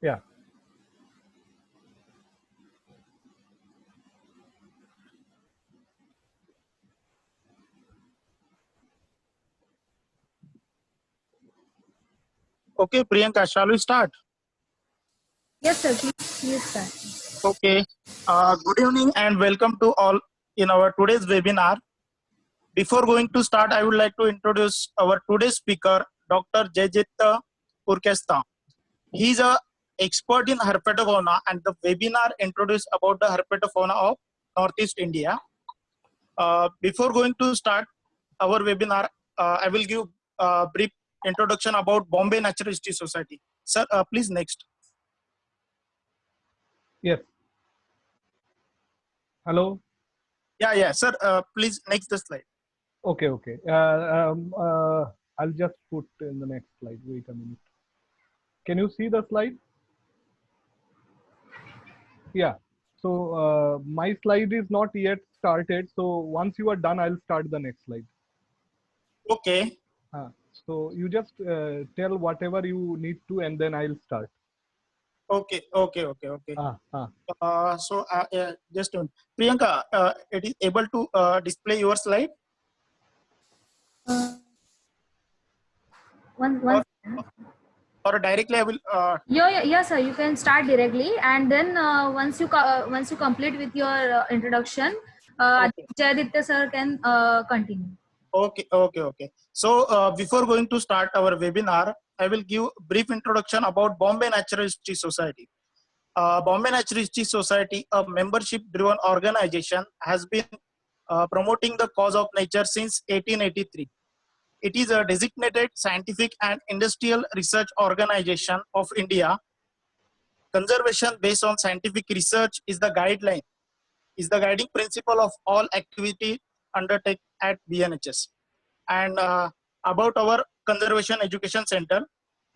Yeah. Okay, Priyanka, shall we start? Yes, sir. Please start. Okay. Good evening and welcome to all in our today's webinar. Before going to start, I would like to introduce our today's speaker, Dr. Jayjit Purkesta. He is a expert in herpetofauna, and the webinar introduced about the herpetofauna of Northeast India. Before going to start our webinar, I will give a brief introduction about Bombay Natural History Society. Sir, please next. Yes. Hello. Yeah, sir. Please next the slide. Okay. Okay. I'll just put in the next slide. Wait a minute. Can you see the slide? Yeah. So my slide is not yet started. So once you are done, I'll start the next slide. Okay. So you just tell whatever you need to, and then I'll start. Okay. Ah. Just a minute. Priyanka, it is able to display your slide? One. Or, or directly I will. Yes, sir. You can start directly, and then once you complete with your introduction, Okay. Jayaditya sir can continue. Okay. So before going to start our webinar, I will give brief introduction about Bombay Natural History Society. Bombay Natural History Society, a membership-driven organization, has been promoting the cause of nature since 1883. It is a designated scientific and industrial research organization of India. Conservation based on scientific research is the guiding principle of all activity undertaken at BNHS. And about our Conservation Education Center,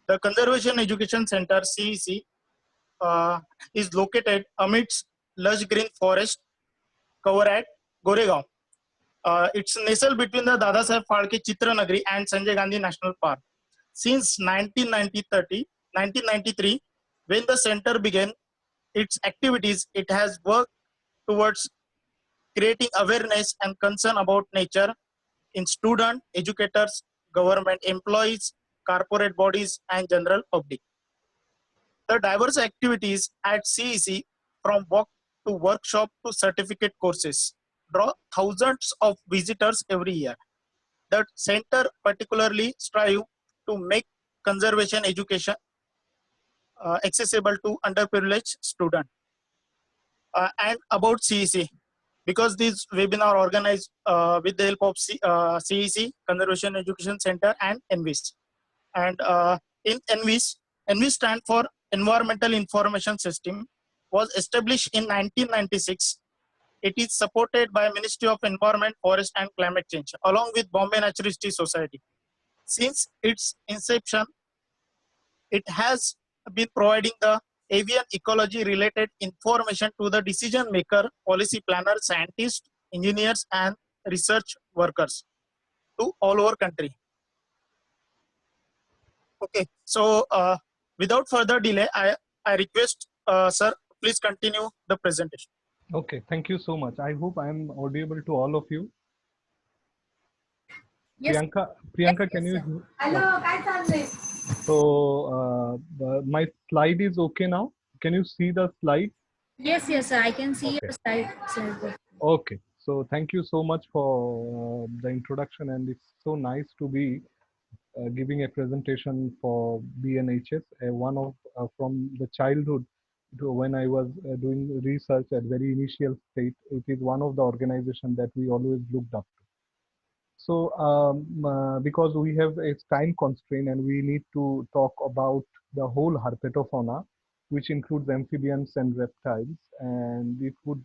the Conservation Education Center CEC is located amidst lush green forest cover at Goregaon. It's nestled between the Dadasaheb Phalke Chitra Nagari and Sanjay Gandhi National Park. Since 1993, when the center began its activities, it has worked towards creating awareness and concern about nature in students, educators, government employees, corporate bodies, and general public. The diverse activities at CEC, from walk to workshop to certificate courses, draw thousands of visitors every year. The center particularly strive to make conservation education accessible to underprivileged students. And about CEC, because this webinar organized with the help of CEC, Conservation Education Center, and ENVIS. And in ENVIS stand for Environmental Information System, was established in 1996. It is supported by Ministry of Environment, Forest and Climate Change, along with Bombay Natural History Society. Since its inception, it has been providing the avian ecology related information to the decision maker, policy planner, scientists, engineers, and research workers to all over country. Okay, so without further delay, I request sir, please continue the presentation. Okay. Thank you so much. I hope I'm audible to all of you. Yes. Priyanka, can Yes, you sir. hear? Hello, काय चाललंय? So my slide is okay now. Can you see the slide? Yes, sir. I can see Okay. your slide, sir. Okay. So thank you so much for the introduction, and it's so nice to be giving a presentation for BNHS. One of from the childhood to when I was doing research at very initial state, it is one of the organizations that we always looked up to. So, because we have a time constraint and we need to talk about the whole herpetofauna, which includes amphibians and reptiles, and it would,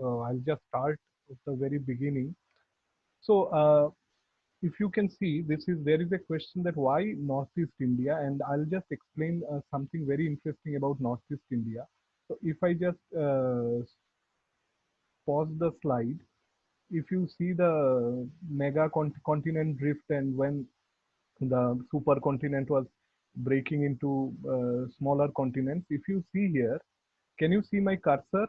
I'll just start at the very beginning. So, if you can see, there is a question that why Northeast India, and I'll just explain something very interesting about Northeast India. So, if I just pause the slide, if you see the continent drift and when the supercontinent was breaking into smaller continents. If you see here, can you see my cursor?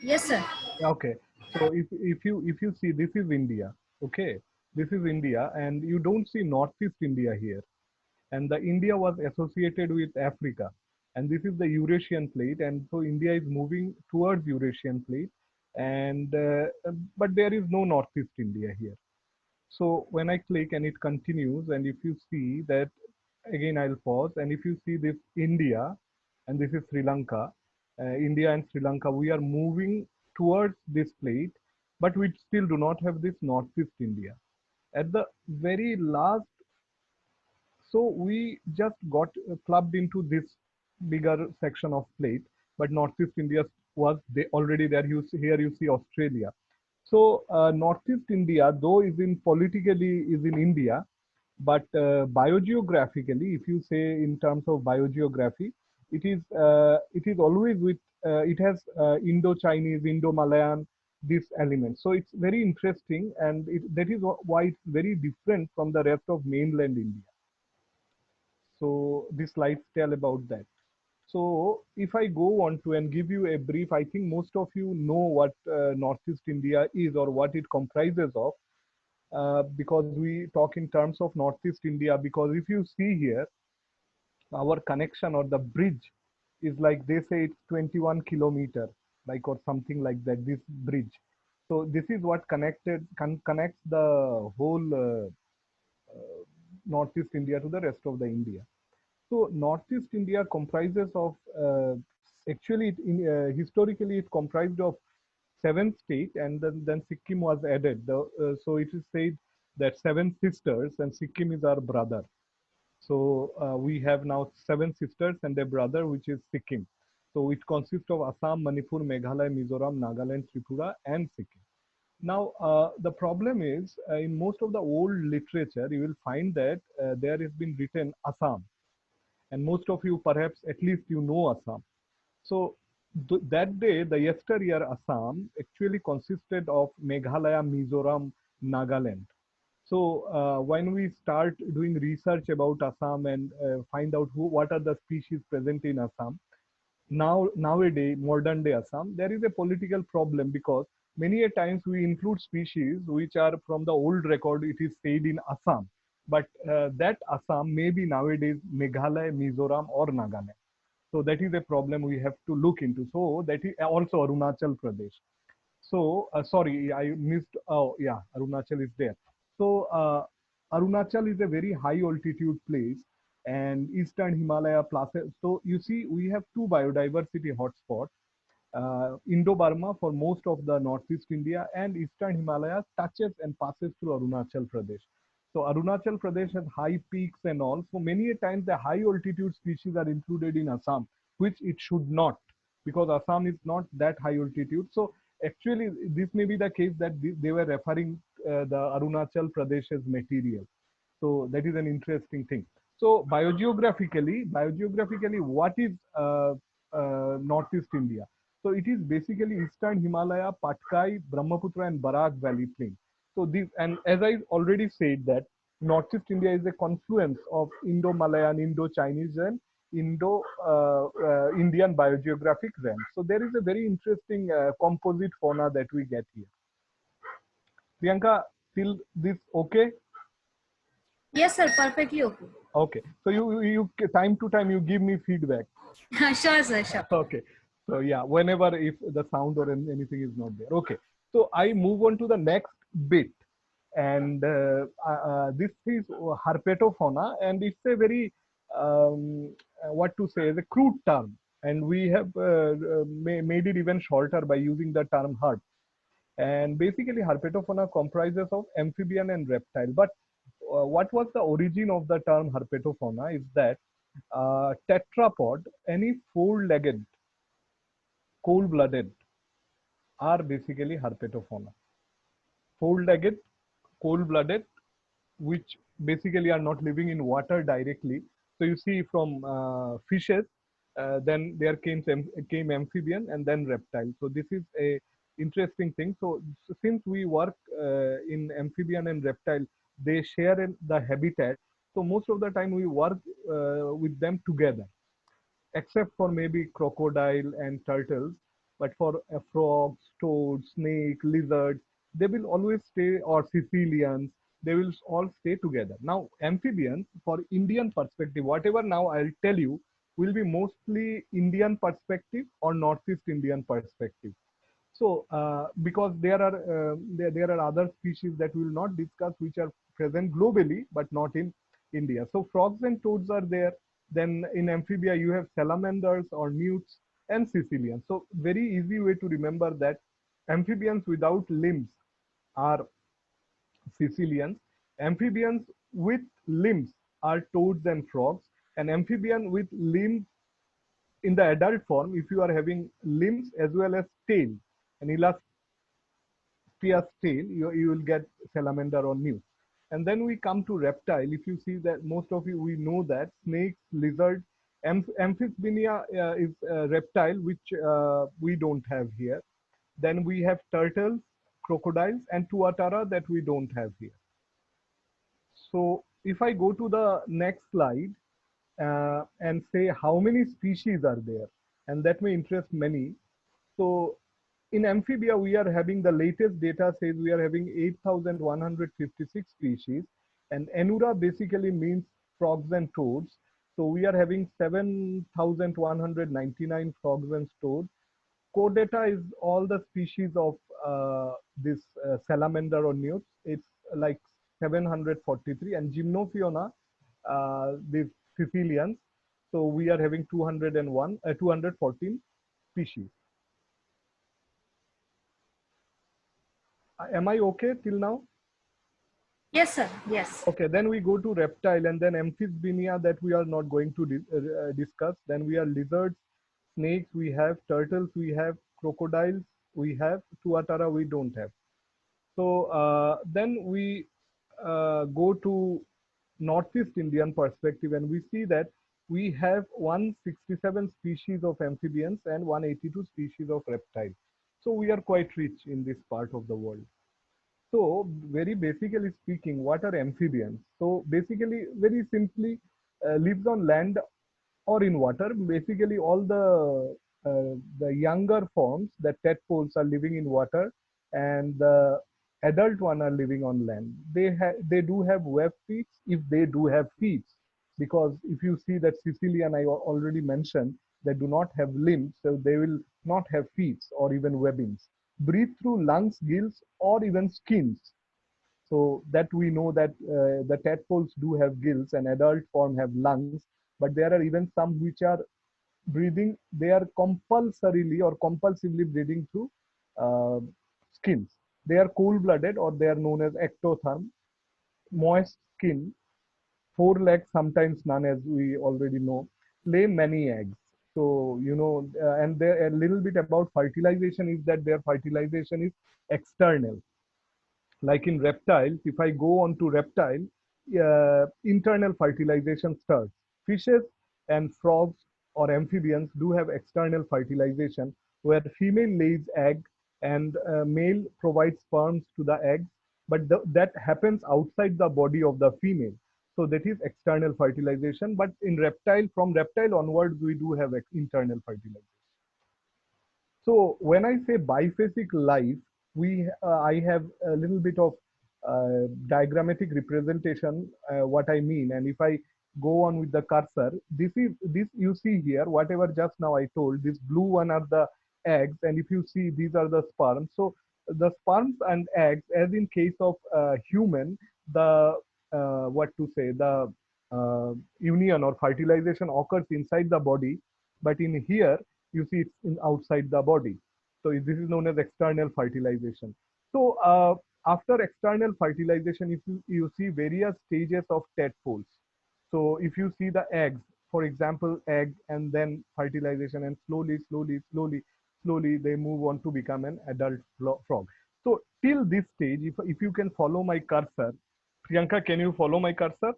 Yes, sir. Okay. So if you see, this is India. Okay, this is India, and you don't see Northeast India here. And the India was associated with Africa, and this is the Eurasian plate, and so India is moving towards Eurasian plate, and but there is no Northeast India here. So when I click and it continues, and if you see that, again I'll pause, and if you see this India, and this is Sri Lanka, India and Sri Lanka, we are moving towards this plate, but we still do not have this Northeast India. At the very last, so we just got clubbed into this bigger section of plate, but Northeast India was already there. Here you see Australia. So Northeast India, though is in politically is in India, but biogeographically, if you say in terms of biogeography, it is always with it has Indo-Chinese, Indo-Malayan this element. So it's very interesting, and that is why it's very different from the rest of mainland India. So this slides tell about that. So if I go on to and give you a brief, I think most of you know what Northeast India is or what it comprises of, because we talk in terms of Northeast India. Because if you see here, our connection or the bridge is like they say it's 21 kilometer, like or something like that. This bridge. So this is what connects the whole Northeast India to the rest of the India. So Northeast India comprises of actually historically it comprised of 7 states, and then Sikkim was added. So it is said that 7 sisters and Sikkim is our brother. So we have now 7 sisters and a brother, which is Sikkim. So it consists of Assam, Manipur, Meghalaya, Mizoram, Nagaland, Tripura, and Sikkim. Now, the problem is in most of the old literature, you will find that there has been written Assam, and most of you perhaps at least you know Assam. So that day, the yesteryear Assam actually consisted of Meghalaya, Mizoram, Nagaland. So when we start doing research about Assam and find out what are the species present in Assam, nowadays modern day Assam, there is a political problem because many a times we include species which are from the old record. It is said in Assam, but that Assam may be nowadays Meghalaya, Mizoram, or Nagaland. So that is a problem we have to look into. So that is also Arunachal Pradesh. So sorry, I missed. Oh yeah, Arunachal is there. So Arunachal is a very high altitude place, and Eastern Himalaya plus. So you see, we have two biodiversity hotspots. Indo-Burma for most of the Northeast India, and Eastern Himalayas touches and passes through Arunachal Pradesh. So Arunachal Pradesh has high peaks and all. So many a times the high altitude species are included in Assam, which it should not, because Assam is not that high altitude. So actually, this may be the case that they were referring the Arunachal Pradesh's material. So that is an interesting thing. So biogeographically, what is Northeast India? So it is basically Eastern Himalaya, Patkai, Brahmaputra, and Barak Valley Plain. So these, and as I already said that Northeast India is a confluence of Indo-Malayan, Indo-Chinese, and Indo-Indian biogeographic realm. So there is a very interesting composite fauna that we get here. Priyanka, till this okay? Yes, sir. Perfectly okay. Okay. So you time to time you give me feedback. Sure, sir. Sure. Okay. So yeah, whenever if the sound or anything is not there. Okay. So I move on to the next bit, and this is herpetofauna, and it's a very what to say, the crude term, and we have made it even shorter by using the term herp. And basically, herpetofauna comprises of amphibian and reptile. But what was the origin of the term herpetofauna is that tetrapod, any four-legged, cold-blooded, are basically herpetofauna. Four-legged, cold-blooded, which basically are not living in water directly. So you see from fishes, then there came amphibian and then reptile. So this is a interesting thing. So since we work in amphibian and reptile, they share in the habitat. So most of the time we work with them together, except for maybe crocodile and turtles. But for frogs, toads, snake, lizards, they will always stay, or Sicilians, they will all stay together. Now, amphibians, for Indian perspective, whatever now I'll tell you, will be mostly Indian perspective or Northeast Indian perspective. So, because there are other species that we will not discuss, which are present globally but not in India. So, frogs and toads are there. Then in amphibia, you have salamanders or newts and Sicilians. So, very easy way to remember that amphibians without limbs are Sicilians. Amphibians with limbs are toads and frogs. And amphibian with limbs in the adult form, if you are having limbs as well as tail, an illustrious tail, you will get salamander or newt. And then we come to reptile. If you see that most of you, we know that snakes, lizards, amphibinia is a reptile, which we don't have here. Then we have turtles, crocodiles, and tuatara that we don't have here. So if I go to the next slide and say how many species are there, and that may interest many. So in amphibia, we are having the latest data says we are having 8,156 species, and Anura basically means frogs and toads. So we are having 7,199 frogs and toads. Chordata is all the species of this salamander or newts. It's like 743, and Gymnophiona, the Sicilians. So we are having 214 species. Am I okay till now? Yes, sir. Yes. Okay, then we go to reptile, and then amphibinia that we are not going to discuss. Then we are lizards, snakes, we have turtles, we have crocodiles, we have tuatara, we don't have. So then we go to Northeast Indian perspective, and we see that we have 167 species of amphibians and 182 species of reptiles. So we are quite rich in this part of the world. So very basically speaking, what are amphibians? So basically, very simply, lives on land or in water. Basically, all the younger forms, the tadpoles, are living in water, and the adult one are living on land. They do have web feet if they do have feet, because if you see that Sicilian, I already mentioned, they do not have limbs, so they will not have feet or even webbings. Breathe through lungs, gills, or even skins. So that we know that the tadpoles do have gills and adult form have lungs, but there are even some which are breathing, they are compulsorily or compulsively breathing through uh, skins. They are cold-blooded, or they are known as ectotherm, moist skin, four legs, sometimes none, as we already know, lay many eggs. So, you know, and a little bit about fertilization is that their fertilization is external. Like in reptiles, if I go on to reptile, internal fertilization starts. Fishes and frogs or amphibians do have external fertilization, where female lays egg and male provides sperms to the eggs, but that happens outside the body of the female. So that is external fertilization. But in reptile, from reptile onwards, we do have internal fertilization. So when I say biphasic life, I have a little bit of diagrammatic representation, what I mean. And if I go on with the cursor, this you see here, whatever just now I told, this blue one are the eggs, and if you see, these are the sperms. So the sperms and eggs, as in case of human, the what to say, the union or fertilization occurs inside the body, but in here you see it's in outside the body. So this is known as external fertilization. So after external fertilization, if you see various stages of tadpoles. So if you see the eggs, for example, egg and then fertilization, and slowly they move on to become an adult frog. So till this stage, if you can follow my cursor, Priyanka, can you follow my cursor?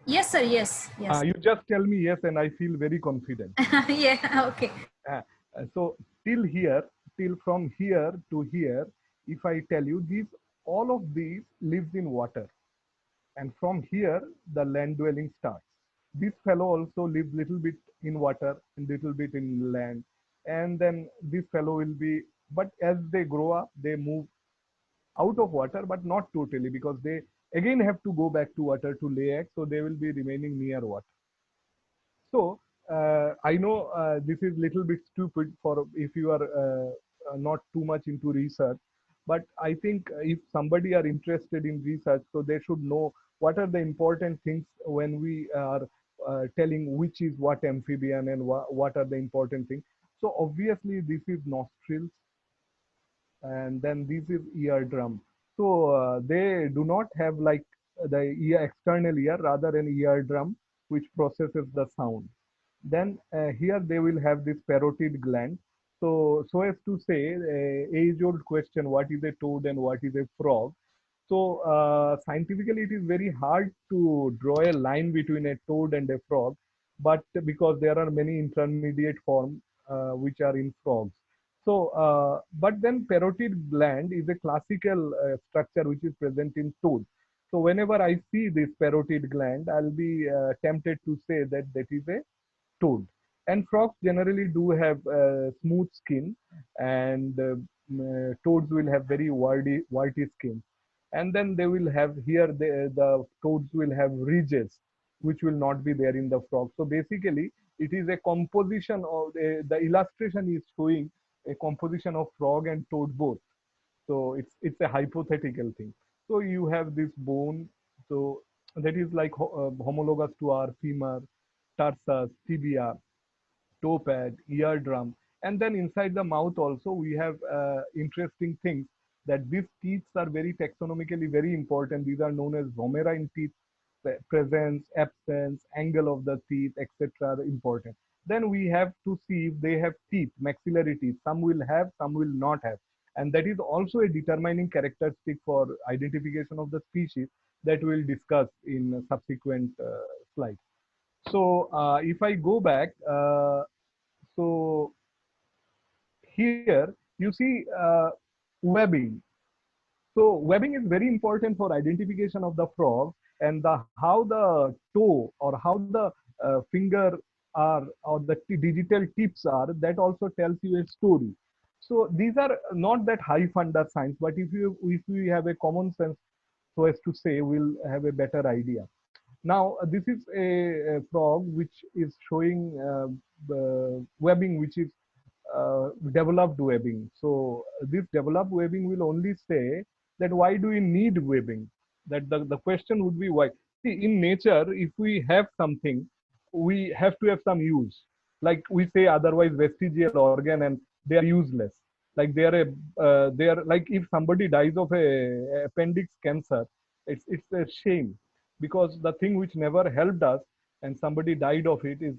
Yes, sir. Yes. Yes. You just tell me yes, and I feel very confident. Yeah. Okay. Uh, so till here, till from here to here, if I tell you these, all of these lives in water, and from here the land dwelling starts. This fellow also lives little bit in water and little bit in land, and then this fellow will be, but as they grow up they move out of water, but not totally, because they again have to go back to water to lay eggs, so they will be remaining near water. So I know this is little bit stupid for if you are not too much into research, but I think if somebody are interested in research, so they should know what are the important things when we are telling which is what amphibian and what are the important things. So obviously this is nostrils, and then this is eardrum. So they do not have like the ear, external ear, rather an eardrum which processes the sound. Then here they will have this parotid gland. So as to say, age-old question: what is a toad and what is a frog? So scientifically, it is very hard to draw a line between a toad and a frog, but because there are many intermediate forms which are in frogs. So, but then parotid gland is a classical structure which is present in toad. So whenever I see this parotid gland, I'll be tempted to say that that is a toad. And frogs generally do have smooth skin, and toads will have very warty skin. And then they will have here the toads will have ridges, which will not be there in the frog. So basically, it is a composition of the illustration is showing a composition of frog and toad both. So it's a hypothetical thing. So you have this bone, so that is like homologous to our femur, tarsus, tibia, toe pad, eardrum, and then inside the mouth also we have interesting things, that these teeth are very taxonomically very important. These are known as vomerine teeth, presence, absence, angle of the teeth, etc. are important. Then we have to see if they have teeth, maxillary teeth. Some will have, some will not have. And that is also a determining characteristic for identification of the species that we'll discuss in subsequent slides. So if I go back, so here you see webbing. So webbing is very important for identification of the frog, and the how the toe or how the finger are, or the digital tips are, that also tells you a story. So these are not that high funder science, but if we have a common sense, so as to say, we'll have a better idea. Now, this is a frog which is showing webbing, which is developed webbing. So this developed webbing will only say that why do we need webbing? That the question would be why. See, in nature, if we have something, we have to have some use. Like we say, otherwise vestigial organ, and they are useless. Like they are like if somebody dies of a appendix cancer, it's a shame, because the thing which never helped us and somebody died of it is,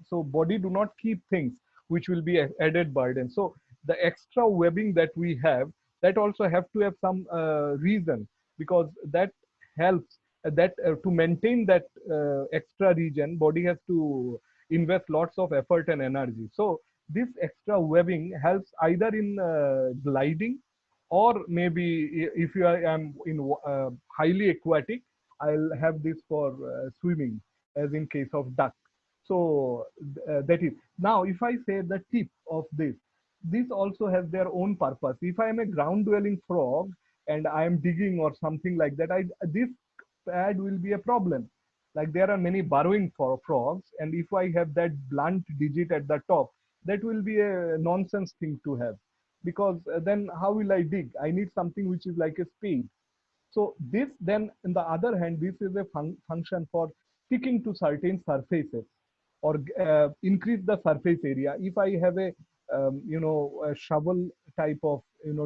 so body do not keep things which will be added burden. So the extra webbing that we have, that also have to have some reason, because that helps that to maintain that extra region, body has to invest lots of effort and energy. So this extra webbing helps either in gliding, or maybe if you are in highly aquatic, I'll have this for swimming, as in case of duck. So that is. Now, if I say the tip of this also has their own purpose. If I am a ground dwelling frog and I am digging or something like that, this pad will be a problem. Like there are many burrowing for frogs, and if I have that blunt digit at the top, that will be a nonsense thing to have, because then how will I dig? I need something which is like a spade. So this then, on the other hand, this is a function for sticking to certain surfaces, or increase the surface area. If I have a shovel type of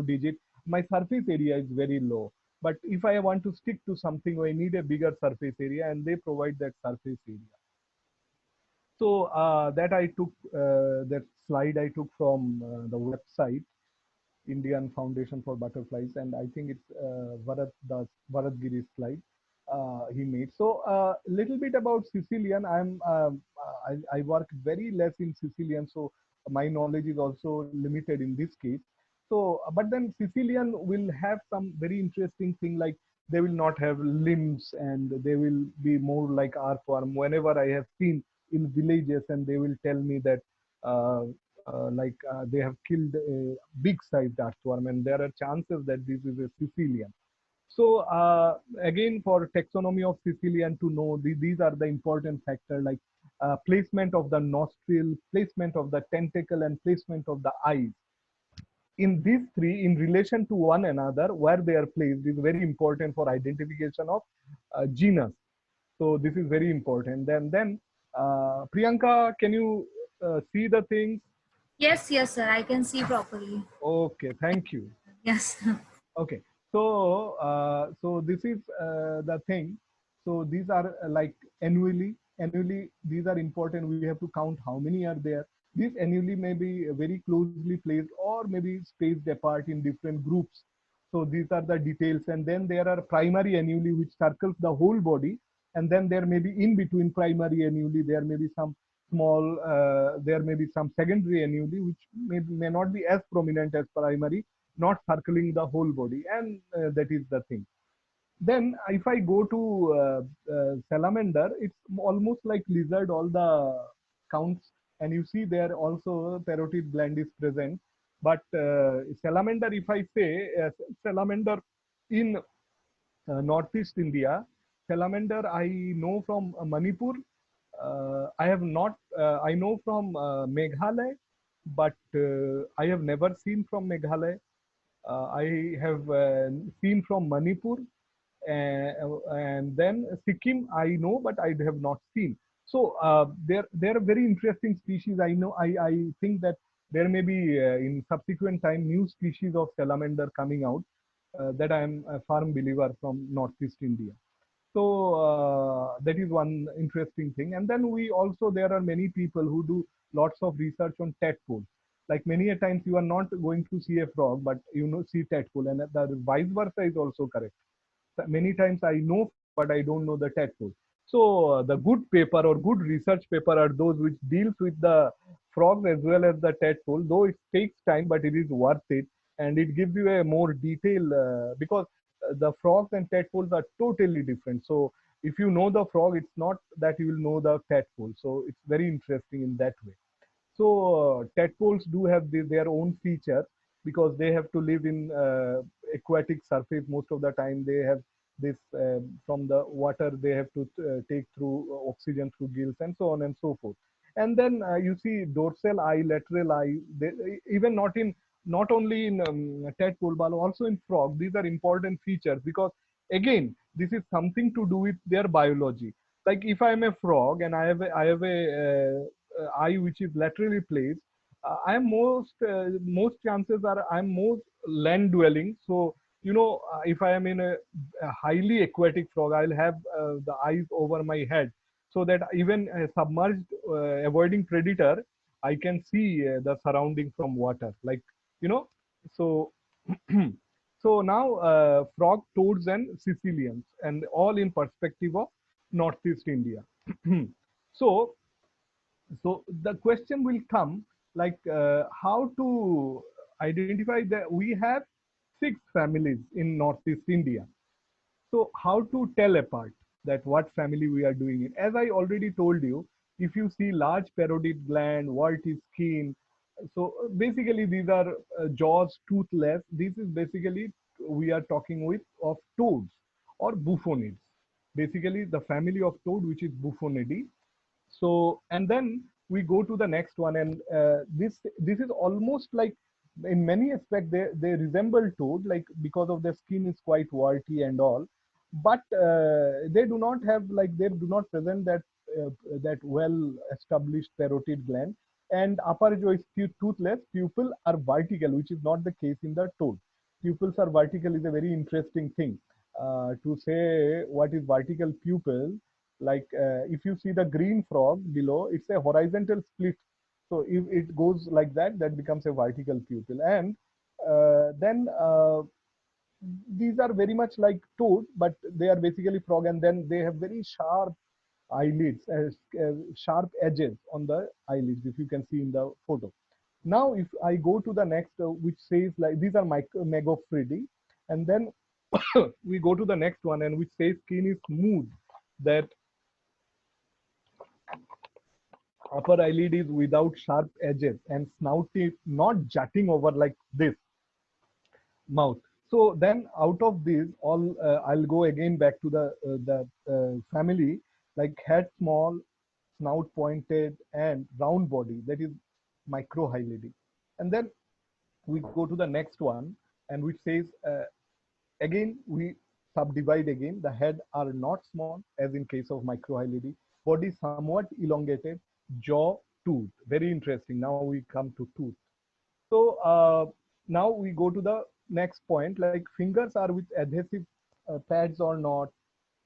digit, my surface area is very low. But if I want to stick to something, I need a bigger surface area, and they provide that surface area. So that I took that slide I took from the website, Indian Foundation for Butterflies, and I think it's Bharat Giri's slide he made. So a little bit about Sicilian. I work very less in Sicilian, so my knowledge is also limited in this case. So, but then Sicilian will have some very interesting thing, like they will not have limbs, and they will be more like earthworm. Whenever I have seen in villages, and they will tell me that they have killed a big sized earthworm, and there are chances that this is a Sicilian. So again, for taxonomy of Sicilian to know, these are the important factors, like placement of the nostril, placement of the tentacle, and placement of the eyes. In these three, in relation to one another, where they are placed is very important for identification of genus. So this is very important. Then Priyanka, can you see the things? Yes, yes, sir. I can see properly. Okay, thank you. Yes. Okay, so so this is the thing. So these are annually these are important. We have to count how many are there. These annually may be very closely placed or maybe spaced apart in different groups. So these are the details, and then there are primary annually which circles the whole body, and then there may be in between primary annually there may be some there may be some secondary annually which may not be as prominent as primary, not circling the whole body, and that is the thing. Then if I go to salamander, it's almost like lizard, all the counts, and you see there also parotid gland is present. But salamander, if I say salamander in Northeast India, salamander I know from Manipur. I have not, I know from Meghalaya, but I have never seen from Meghalaya. I have seen from Manipur, and then Sikkim I know, but I have not seen. So there are very interesting species. I know. I think that there may be in subsequent time new species of salamander coming out. That I am a firm believer from Northeast India. So that is one interesting thing. And then we also, there are many people who do lots of research on tadpole. Like many a times you are not going to see a frog, but you know see tadpole, and the vice versa is also correct. Many times I know frog, but I don't know the tadpole. So the good paper or good research paper are those which deals with the frogs as well as the tadpole. Though it takes time, but it is worth it, and it gives you a more detail because the frogs and tadpoles are totally different. So if you know the frog, it's not that you will know the tadpole. So it's very interesting in that way. So tadpoles do have their own feature because they have to live in aquatic surface most of the time. They have this from the water they have to take through oxygen through gills and so on and so forth. And then you see dorsal eye, lateral eye. They, even not only in tadpole but also in frog. These are important features because again this is something to do with their biology. Like if I am a frog and I have a eye which is laterally placed, I am most chances are I am most land dwelling. So you know if I am in a highly aquatic frog, I'll have the eyes over my head, so that even submerged, avoiding predator, I can see the surrounding from water. Like you know, so so now frog, toads, and Sicilians, and all in perspective of Northeast India. So so the question will come like how to identify that we have six families in Northeast India. So how to tell apart that what family we are doing it? As I already told you, if you see large parotid gland, warty skin, so basically these are jaws toothless. This is basically we are talking with of toads or bufonids. Basically the family of toad, which is Buffonidae. So and then we go to the next one, and this is almost like in many aspects they resemble toad, like because of their skin is quite warty and all, but they do not have, like they do not present that that well established parotid gland, and upper jaw is toothless. Pupil are vertical, which is not the case in the toad. Pupils are vertical is a very interesting thing. To say what is vertical pupil, like if you see the green frog below, it's a horizontal split. So if it goes like that, that becomes a vertical pupil. And then these are very much like toad, but they are basically frog, and then they have very sharp eyelids, sharp edges on the eyelids, if you can see in the photo. Now if I go to the next which says like these are Megaphridae, and then we go to the next one, and which says skin is smooth, that upper eyelid is without sharp edges, and snout is not jutting over like this mouth. So then out of these all, I'll go again back to the family, like head small, snout pointed, and round body, that is microhylidae. And then we go to the next one, and which says again we subdivide again. The head are not small as in case of microhylidae, body somewhat elongated, jaw tooth. Very interesting. Now we come to tooth. So now we go to the next point, like fingers are with adhesive pads or not,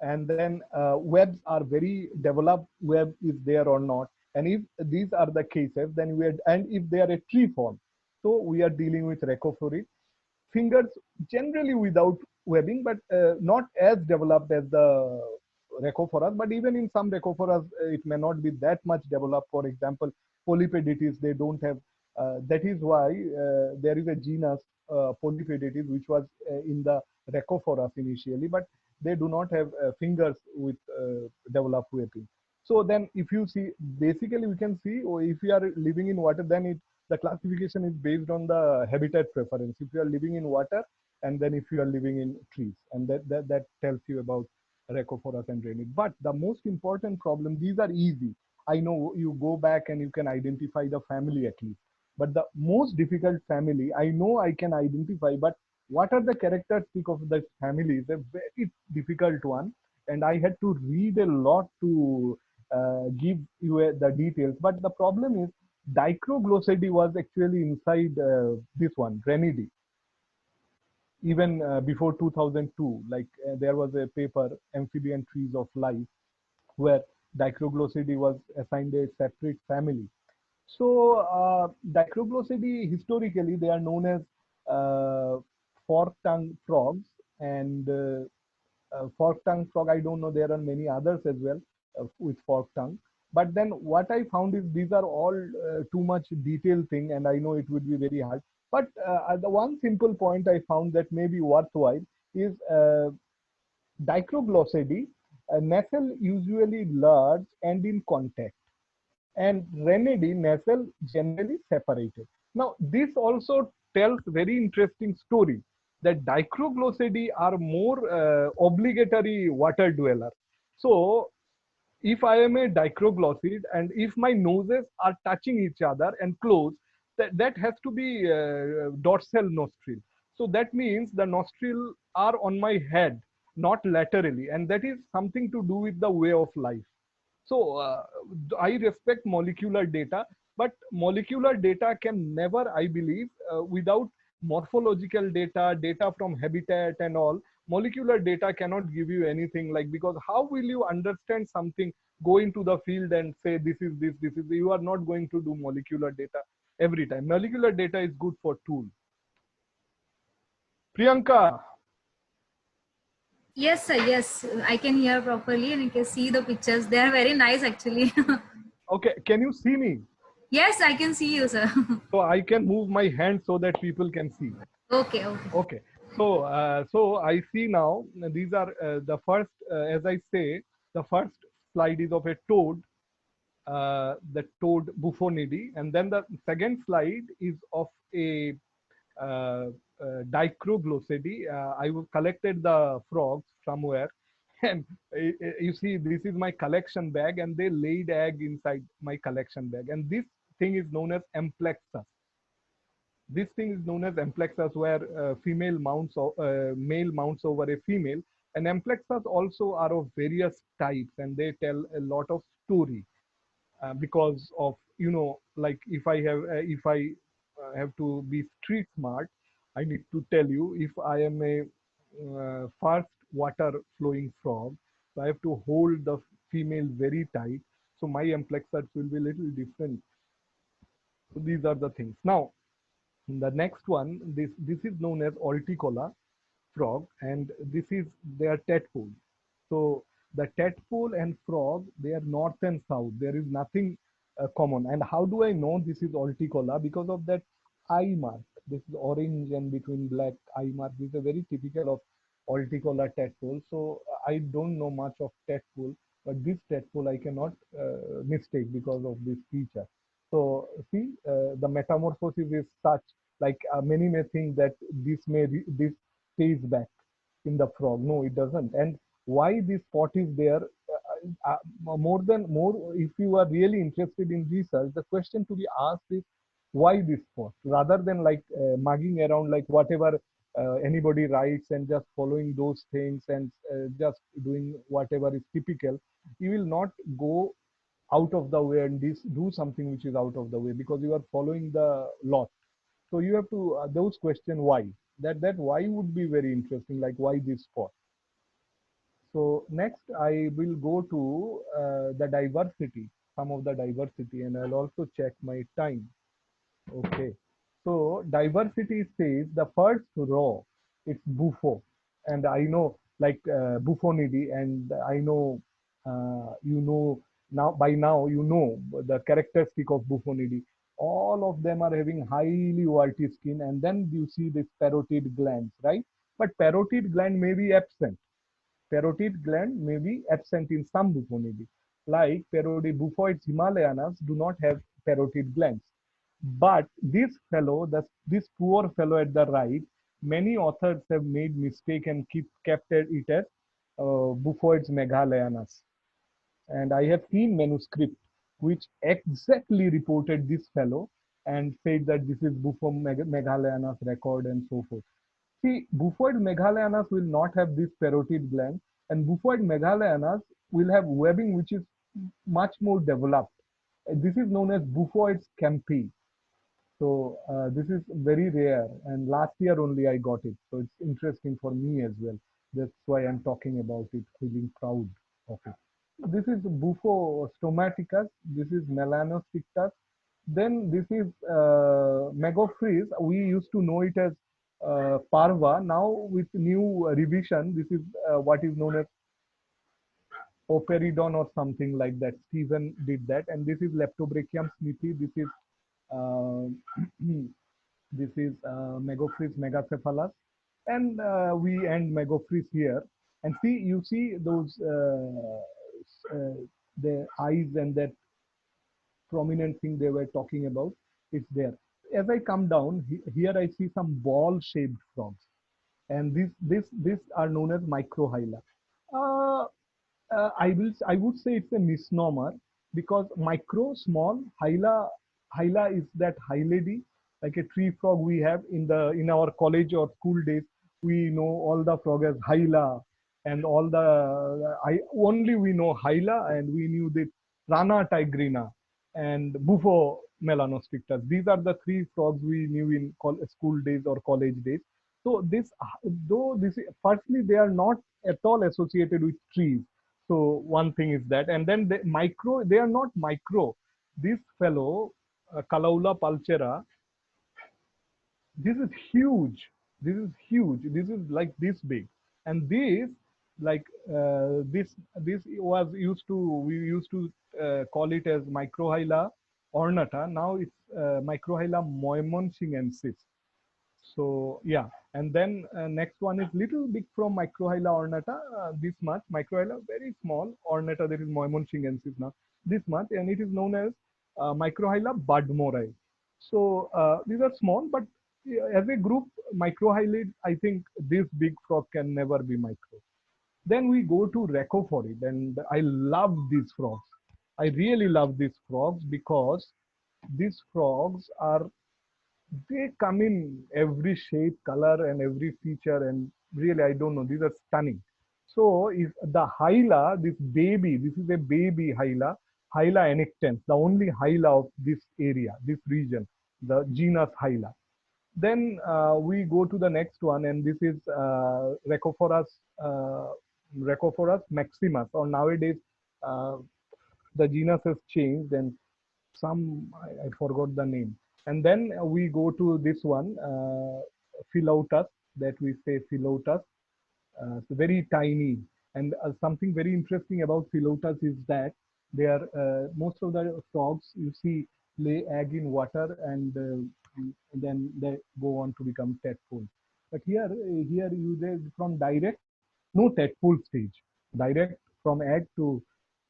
and then webs are very developed web is there or not. And if these are the cases, then we are, and if they are a tree form, so we are dealing with rhacophorid. Fingers generally without webbing, but not as developed as the rhacophoras. But even in some rhacophoras, it may not be that much developed. For example, Polypeditis, they don't have. That is why there is a genus Polypeditis, which was in the rhacophoras initially, but they do not have fingers with developed webbing. So then, if you see, basically, we can see, or if you are living in water, then the classification is based on the habitat preference. If you are living in water, and then if you are living in trees, and that tells you about rhacophoras and renid. But the most important problem, these are easy. I know you go back and you can identify the family at least. But the most difficult family, I know I can identify, but what are the characteristics of the family is a very difficult one. And I had to read a lot to give you the details. But the problem is, Dicroglossidae was actually inside this one, Granidae. Even before 2002, like there was a paper, Amphibian Trees of Life, where Dicroglossidae was assigned a separate family. So Dicroglossidae, historically, they are known as fork-tongued frogs. And fork-tongued frog, I don't know, there are many others as well with fork tongue. But then what I found is these are all too much detailed thing, and I know it would be very hard. But the one simple point I found that may be worthwhile is Dicroglossidae, nasal usually large and in contact, and Renidae nasal generally separated. Now, this also tells very interesting story that Dicroglossidae are more obligatory water dweller. So, if I am a dicroglossid and if my noses are touching each other and close, that has to be dorsal nostril. So that means the nostril are on my head, not laterally, and that is something to do with the way of life. So I respect molecular data, but molecular data can never, I believe, without morphological data, data from habitat and all, molecular data cannot give you anything, like, because how will you understand something, go into the field and say this is this is, you are not going to do molecular data every time. Molecular data is good for tool. Priyanka. Yes, sir. Yes, I can hear properly and I can see the pictures. They are very nice, actually. Okay, can you see me? Yes, I can see you, sir. So I can move my hand so that people can see. Okay, okay. Okay. So I see now, these are the first, as I say, the first slide is of a toad, the toad Buffonidae, and then the second slide is of a Dicroglossidae. I collected the frogs somewhere, and you see, this is my collection bag, and they laid egg inside my collection bag, and this thing is known as amplexus. This thing is known as amplexus, where male mounts over a female. And amplexus also are of various types, and they tell a lot of story because of, like, if I have to be street smart, I need to tell you, if I am a fast water flowing frog, so I have to hold the female very tight. So my amplexus will be a little different. So these are the things. Now, the next one, this is known as Alticola frog, and this is their tadpole. So the tadpole and frog, they are north and south. There is nothing common. And how do I know this is Alticola? Because of that eye mark. This is orange and between black eye mark. This is a very typical of Alticola tadpole. So I don't know much of tadpole, but this tadpole I cannot mistake because of this feature. So see, the metamorphosis is such, like many may think that this stays back in the frog. No, it doesn't. And why this spot is there? More, if you are really interested in research, the question to be asked is why this spot, rather than like mugging around like whatever anybody writes and just following those things and just doing whatever is typical. You will not go out of the way and do something which is out of the way, because you are following the lot. So you have to those question why, that why would be very interesting, like why this spot. So next I will go to the diversity, some of the diversity, and I'll also check my time. Okay. So diversity says the first row, it's Buffo. And I know like Buffonidae, and I know you know now, by now you know the characteristic of Buffonidae. All of them are having highly warty skin, and then you see this parotid glands, right? But parotid gland may be absent. Parotid gland may be absent in some Buffonidae. Like Buffoides himalayanus do not have parotid glands. But this fellow, this poor fellow at the right, many authors have made mistake and kept it as Buffoides meghalayanus. And I have seen manuscript which exactly reported this fellow and said that this is Buffo meghalayanus record and so forth. See, Buffoid meghalayanus will not have this parotid gland, and Buffoid meghalayanus will have webbing which is much more developed. This is known as Buffoides campi. So this is very rare, and last year only I got it. So it's interesting for me as well. That's why I'm talking about it, feeling proud of it. This is Bufo stomaticus. This is Melanostictus. Then this is Megophrys. We used to know it as Parva. Now with new revision, this is what is known as Operidon or something like that. Stephen did that. And this is Leptobrachium smithi. Uh, this is Megophrys megacephalus. And we end Megophrys here. And see, you see those the eyes and that prominent thing they were talking about, it's there. As I come down, here I see some ball-shaped frogs, and these are known as microhyla. Uh, I would say it's a misnomer, because micro, small, hyla is that hylady, like a tree frog we have in our college or school days. We know all the frog as hyla, and all the I only we know hyla, and we knew the Rana tigrina and Bufo melanostictus. These are the three frogs we knew in school days or college days. So this, though this, firstly they are not at all associated with trees. So one thing is that, and then they are not micro. This fellow, Calaula pulchera, this is huge. This is huge. This is like this big, and this, like this was used to, we used to call it as Microhyla ornata. Now it's Microhyla moymonsingensis. So yeah, and then next one is little big from Microhyla ornata, this much. Microhyla very small, ornata that is moymonsingensis now, this much, and it is known as Microhyla budmorei. So these are small, but as a group, microhylid, I think this big frog can never be micro. Then we go to Rhacophorid, and I love these frogs. I really love these frogs because these frogs are, they come in every shape, color, and every feature, and really, I don't know, these are stunning. So if the hyla, this baby, this is a baby Hyla annectens, the only hyla of this area, this region, the genus Hyla. Then we go to the next one, and this is uh, Rhacophorus maximus, or nowadays uh, the genus has changed, and I forgot the name. And then we go to this one, Philotus, that we say Philotus. So very tiny. And something very interesting about Philotus is that they are most of the frogs you see lay egg in water, and then they go on to become tadpoles. But here uses from direct, no tadpole stage, direct from egg to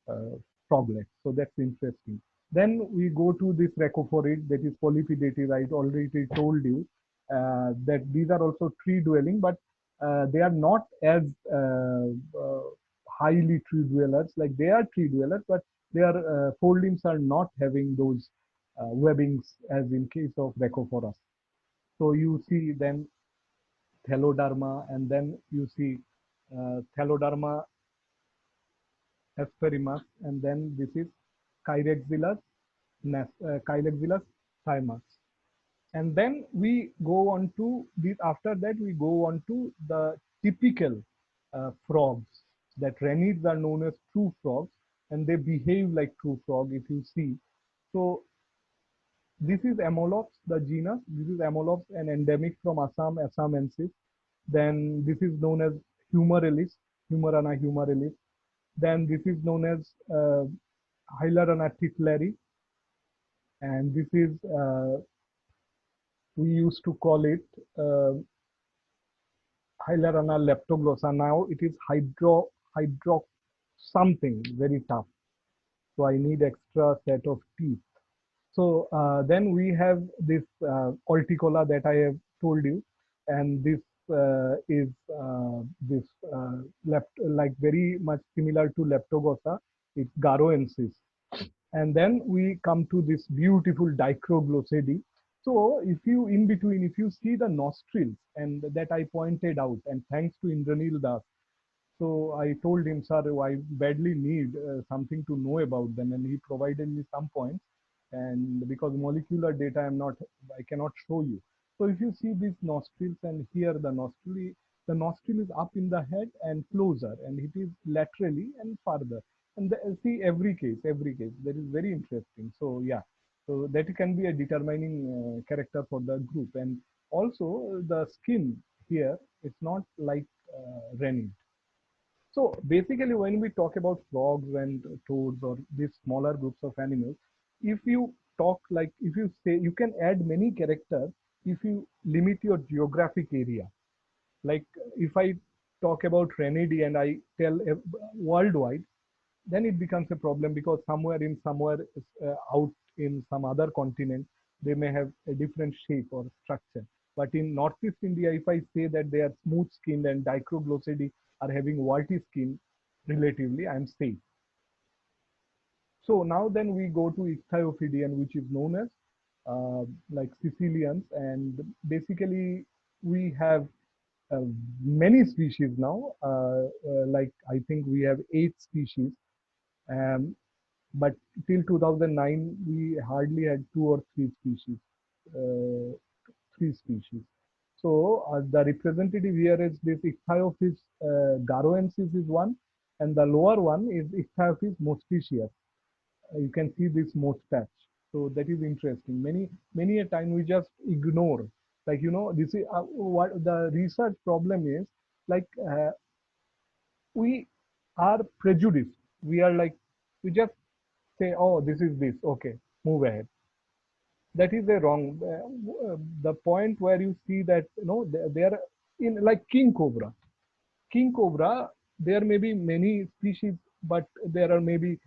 uh, froglet. So that's interesting. Then we go to this racophorid, that is polypedative. I already told you that these are also tree dwelling, but they are not as uh, highly tree dwellers. Like they are tree dwellers, but their forelimbs are not having those webbings as in case of Rhacophorus. So you see then Theloderma, and then you see Theloderma asperimus, and then this is Chirexilus, Chirexilus thymus. And then we go on to this, after that we go on to the typical frogs, that ranids are known as true frogs, and they behave like true frog if you see. So this is Amolops, the genus. This is Amolops, an endemic from Assam, Assamensis. Then this is known as Humeralis, Humerana humeralis. Then this is known as Hylarana titleri, and this is we used to call it uh, Hylarana leptoglossa. Now it is hydro something very tough. So I need extra set of teeth. So then we have this Alticola that I have told you, and this is this like very much similar to Leptogosa. It's Garoensis. And then we come to this beautiful Dicroglossidi. So if you in between, if you see the nostrils and that I pointed out, and thanks to Indranil Das, so I told him, sir, I badly need something to know about them, and he provided me some points. And because molecular data I cannot show you. So if you see these nostrils, and here the nostril is up in the head and closer, and it is laterally and further. And see every case that is very interesting. So yeah, so that can be a determining character for the group. And also the skin here, it's not like rennet. So basically, when we talk about frogs and toads or these smaller groups of animals, if you talk like, if you say you can add many characters if you limit your geographic area. Like if I talk about Renidy and I tell worldwide, then it becomes a problem, because somewhere out in some other continent, they may have a different shape or structure. But in Northeast India, if I say that they are smooth skinned and Dicroglossidae are having warty skin, relatively, I'm safe. So now then we go to Ichthyophidian, which is known as like Sicilians, and basically we have uh, many species now. Like I think we have 8 species, um, but till 2009 we hardly had 2 or 3 species, uh, 3 species. So the representative here is this Ichthyophis garoensis is one, and the lower one is Ichthyophis mosticius. You can see this mustache. So that is interesting. Many a time we just ignore. Like this is what the research problem is. Like we are prejudiced. We are like, we just say, oh, this is this. Okay, move ahead. That is a wrong. The point where you see that they are in like king cobra. King cobra, there may be many species, but there are maybe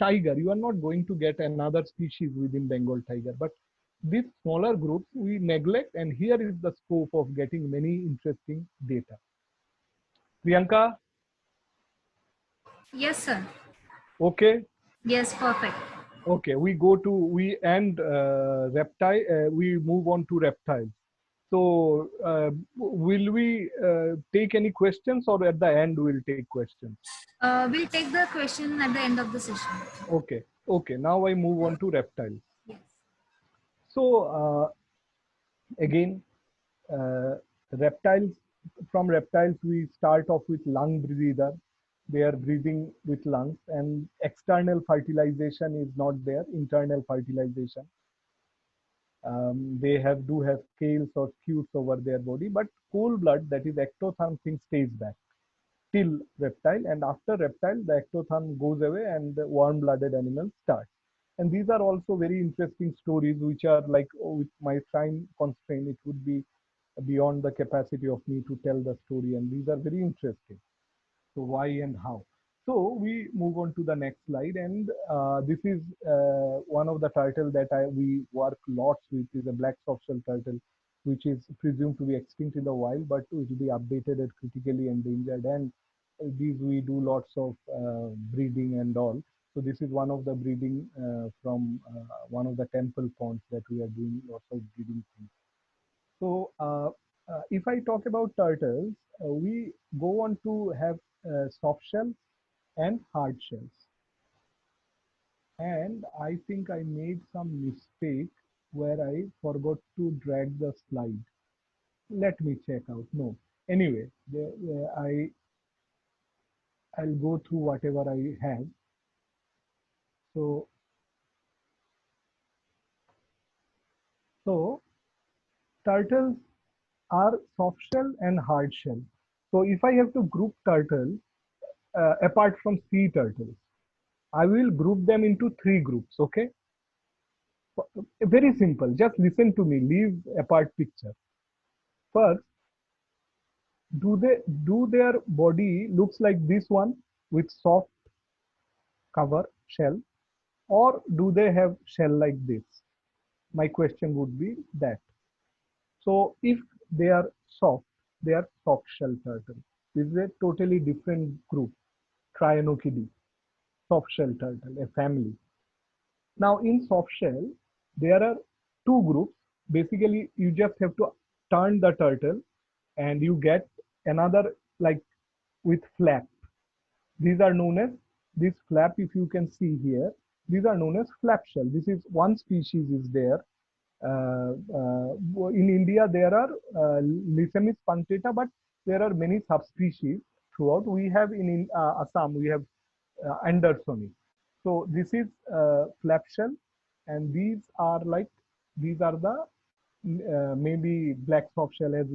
tiger. You are not going to get another species within Bengal tiger. But these smaller groups we neglect, and here is the scope of getting many interesting data. Priyanka, Yes, sir. okay. Yes, perfect. Okay, we end reptile. We move on to reptiles. So, will we take any questions, or at the end we'll take questions? We'll take the question at the end of the session. Okay, okay. Now I move on to reptiles. Yes. So, again, uh, reptiles. From reptiles, we start off with lung breather. They are breathing with lungs, and external fertilization is not there. Internal fertilization. They do have scales or scutes over their body, but cold blood, that is ectotherm thing, stays back till reptile, and after reptile the ectotherm goes away and the warm-blooded animals start. And these are also very interesting stories, which are like, with my time constraint, it would be beyond the capacity of me to tell the story, and these are very interesting. So why and how? So we move on to the next slide, and this is one of the turtle that we work lots with, is a black softshell turtle, which is presumed to be extinct in the wild, but it will be updated as critically endangered. And these we do lots of breeding and all. So this is one of the breeding from one of the temple ponds that we are doing lots of breeding things. So if I talk about turtles, we go on to have soft shells and hard shells. And I think I made some mistake where I forgot to drag the slide. Let me check out. No. Anyway, I'll go through whatever I have. So so turtles are soft shell and hard shell. So if I have to group turtles apart from sea turtles, I will group them into three groups. Okay, very simple. Just listen to me. Leave apart picture. First, do their body looks like this one with soft cover shell, or do they have shell like this? My question would be that. So if they are soft, they are soft shell turtle. This is a totally different group, Trianochidae, soft shell turtle, a family. Now in soft shell, there are two groups. Basically, you just have to turn the turtle and you get another like with flap. These are known as this flap. If you can see here, these are known as flap shell. This is one species is there. In India, there are Lycamis punctata, but there are many subspecies throughout. We have in Assam, we have Andersoni. So this is flap shell, and these are the maybe black soft shell as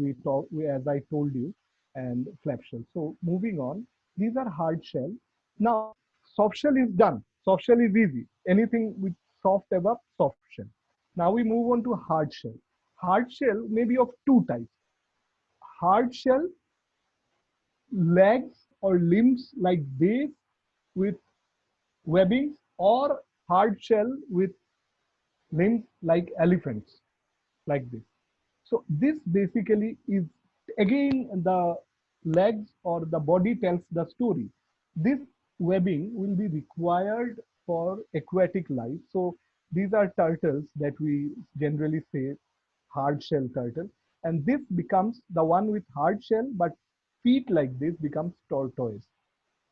as I told you, and flap shell. So moving on, these are hard shell. Now soft shell is done. Soft shell is easy. Anything with soft above, soft shell. Now we move on to hard shell. Hard shell may be of two types. Hard shell legs or limbs like this with webbings, or hard shell with limbs like elephants like this. So this basically is again the legs or the body tells the story. This webbing will be required for aquatic life. So these are turtles that we generally say hard shell turtle, and this becomes the one with hard shell but feet like this becomes tortoise.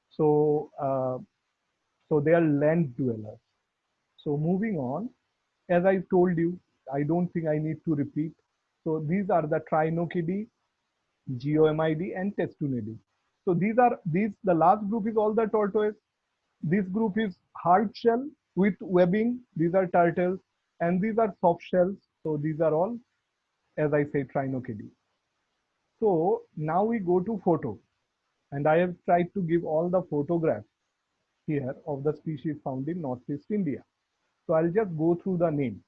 So so they are land dwellers. So moving on, as I told you, I don't think I need to repeat. So these are the Trianochidae, Geomyidae, and Testunidae. So these the last group is all the tortoise. This group is hard shell with webbing. These are turtles, and these are soft shells. So these are all, as I say, Trianochidae. So now we go to photo, and I have tried to give all the photographs here of the species found in Northeast India. So I'll just go through the names.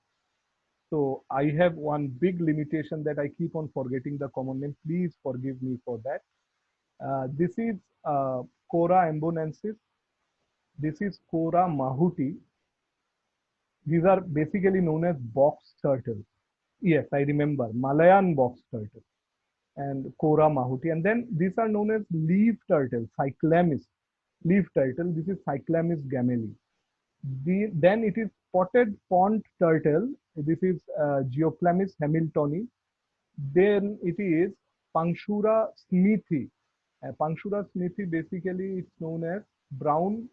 So I have one big limitation that I keep on forgetting the common name. Please forgive me for that. This is Cora ambonensis. This is Cora mahuti. These are basically known as box turtles. Yes, I remember Malayan box turtle and Cora mahuti. And then these are known as leaf turtle, Cyclamis leaf turtle. This is Cyclamis gameli. Then it is spotted pond turtle. This is Geoclamis hamiltoni. Then it is Panshura smithi. Panshura smithi basically it's known as brown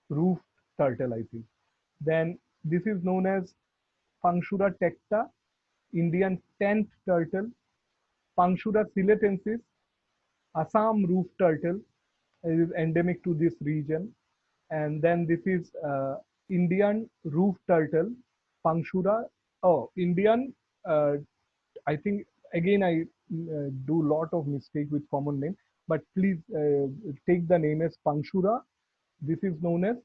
roofed turtle, I think. Then this is known as Panshura tecta, Indian tent turtle. Panshura siletensis, Assam roof turtle, is endemic to this region. And then this is Indian roof turtle, Panshura. Oh, Indian. I think again I do lot of mistake with common name, but please take the name as Panshura. This is known as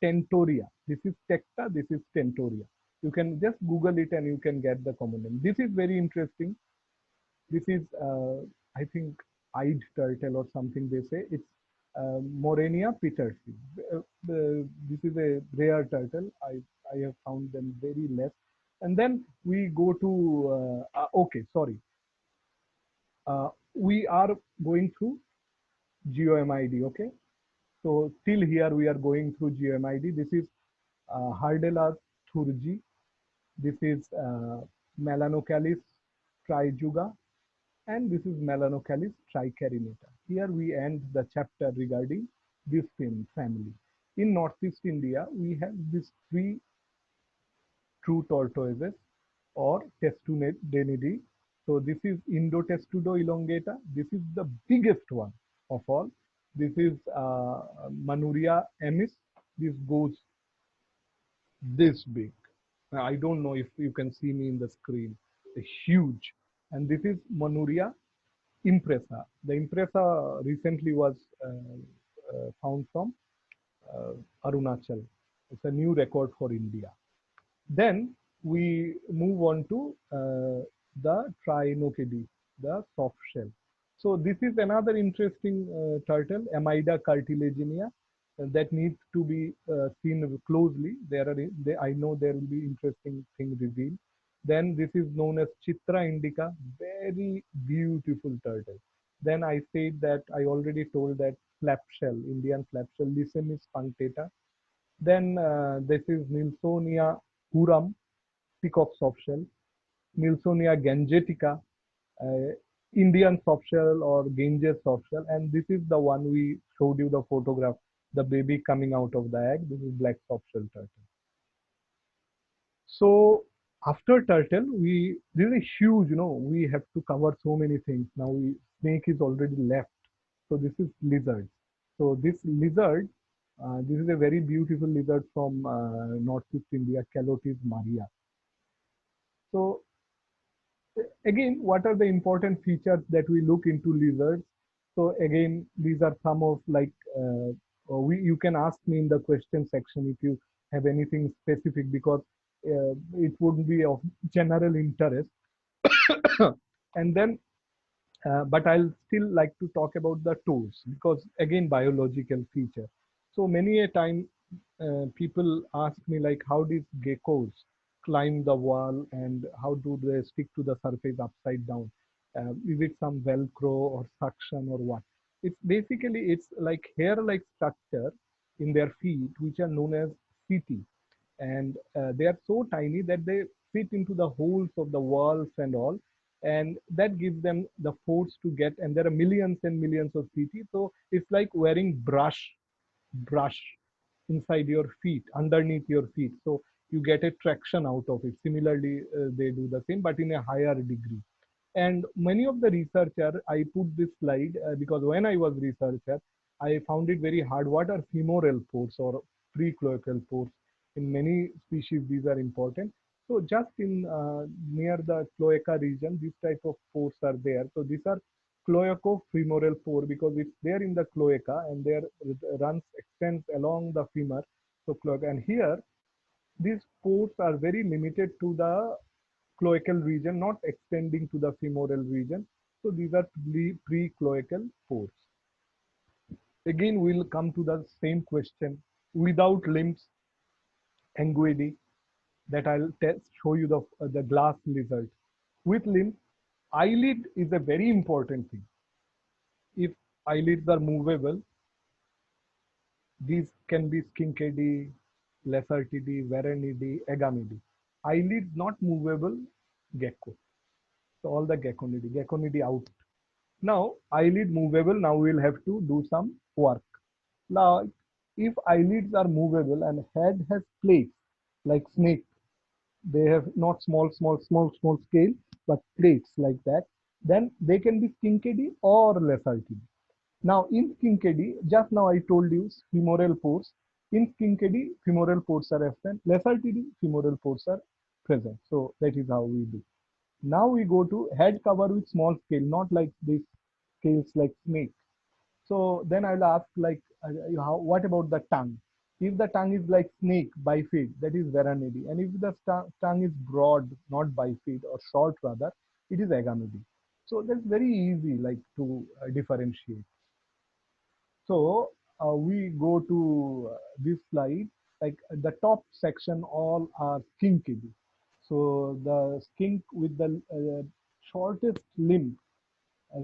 Tentoria. This is Tecta. This is Tentoria. You can just Google it and you can get the common name. This is very interesting. This is, I think, eyed turtle or something they say. It's Morenia petersi. This is a rare turtle. I have found them very less. And then we go to, okay, sorry. We are going through GeoMID, okay? So till here we are going through GeoMID. This is Hardella thurgi. This is Melanocalis trijuga, and this is Melanocalis tricarinata. Here we end the chapter regarding this family. In Northeast India, we have these three true tortoises or Testudenidae. So this is Indotestudo elongata. This is the biggest one of all. This is Manuria emis. This goes this big. I don't know if you can see me in the screen. Huge. And this is Manuria impressa. The impressa recently was found from Arunachal. It's a new record for India. Then we move on to the Trinocidi, the soft shell. So this is another interesting turtle, Amida cartilaginea, that needs to be seen closely. I know there will be interesting thing revealed. Then this is known as Chitra indica, very beautiful turtle. Then I said that I already told that flap shell, Indian flap shell, Lycaemis punctata. Then this is Nilsonia huram, peacock softshell, Nilsonia gangetica, uh, Indian softshell or Ganges softshell, and this is the one we showed you the photograph, the baby coming out of the egg. This is black softshell turtle. So after turtle, this is huge. We have to cover so many things. Now snake is already left. So this is lizard. So this lizard, this is a very beautiful lizard from Northeast India, Calotis maria. So again, what are the important features that we look into lizards? So again, these are some of like, you can ask me in the question section if you have anything specific, because it would be of general interest. And then, but I'll still like to talk about the toes, because again, biological feature. So many a time people ask me like, how did geckos climb the wall and how do they stick to the surface upside down? Is it some Velcro or suction or what? It's like hair-like structure in their feet, which are known as setae, and they are so tiny that they fit into the holes of the walls and all, and that gives them the force to get. And there are millions and millions of setae, so it's like wearing brush inside your feet, underneath your feet. So you get a traction out of it. Similarly, they do the same, but in a higher degree. And many of the researcher, I put this slide because when I was researcher, I found it very hard. What are femoral pores or precloacal pores? In many species, these are important. So just in near the cloaca region, this type of pores are there. So these are cloacofemoral pore because it's there in the cloaca and there runs extends along the femur. So cloaca, and here these pores are very limited to the cloacal region, not extending to the femoral region. So these are pre-cloacal pores. Again, we'll come to the same question. Without limbs, anguidae, that I'll show you the glass lizard. With limbs, eyelid is a very important thing. If eyelids are movable, these can be Skinkidae, Lacertidae, Varanidae, Agamidae. Eyelids not movable, gecko. So all the Geckonidae out. Now eyelid movable, now we'll have to do some work. Now if eyelids are movable and head has plates like snake, they have not small scale, but plates like that, then they can be Skinkidae or Lacertidae. Now in Skinkidae, just now I told you femoral pores. In Skinkidae, femoral pores are absent. Lacertidae, femoral pores are present. So that is how we do. Now we go to head cover with small scale, not like this scales like snake. So then I'll ask like, what about the tongue? If the tongue is like snake, bifid, that is Varanidae. And if the tongue is broad, not bifid or short rather, it is Agamidae. So that's very easy, like to differentiate. So we go to this slide, like the top section, all are skinkily. So the skink with the shortest limb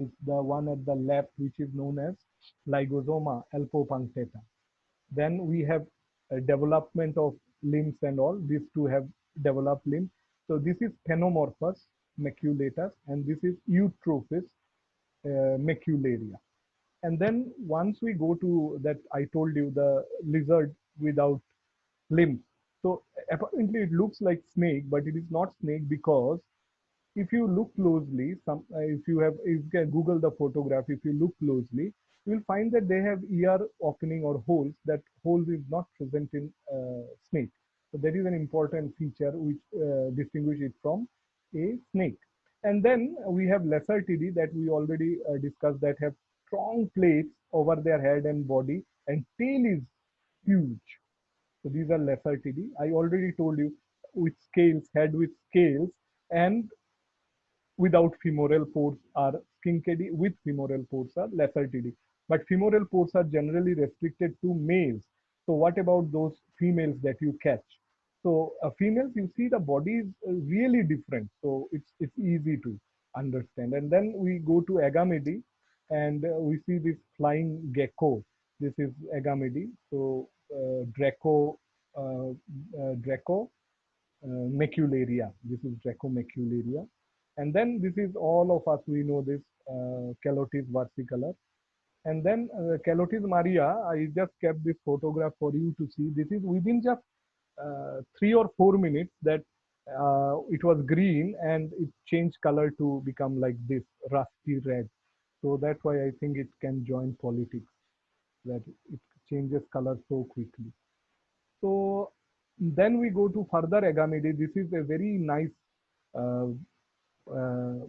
is the one at the left, which is known as Lygosoma alpopunctata. Then we have a development of limbs and all. These two have developed limbs. So this is Phenomorphus maculatus, and this is Eutrophis macularia. And then once we go to that, I told you the lizard without limbs. So apparently it looks like snake, but it is not snake, because if you look closely, if you can Google the photograph, if you look closely, you will find that they have ear opening or holes. That holes is not present in snake. So that is an important feature which distinguish it from a snake. And then we have lesser TD that we already discussed, that have strong plates over their head and body, and tail is huge. So these are lesser TD. I already told you, with scales, head with scales, and without femoral pores are skinkedy, with femoral pores are lesser TD. But femoral pores are generally restricted to males. So what about those females that you catch? So females, you see the body is really different. So it's easy to understand. And then we go to Agamedy, and we see this flying gecko. This is Agamedy. So Draco macularia. This is Dracomacularia. And then this is, all of us, we know this Calotis versicolor. And then Calotis maria, I just kept this photograph for you to see. This is within just 3 or 4 minutes that it was green, and it changed color to become like this rusty red. So that's why I think it can join politics, that it changes color so quickly. So then we go to further Agamedy. This is a very nice uh, uh,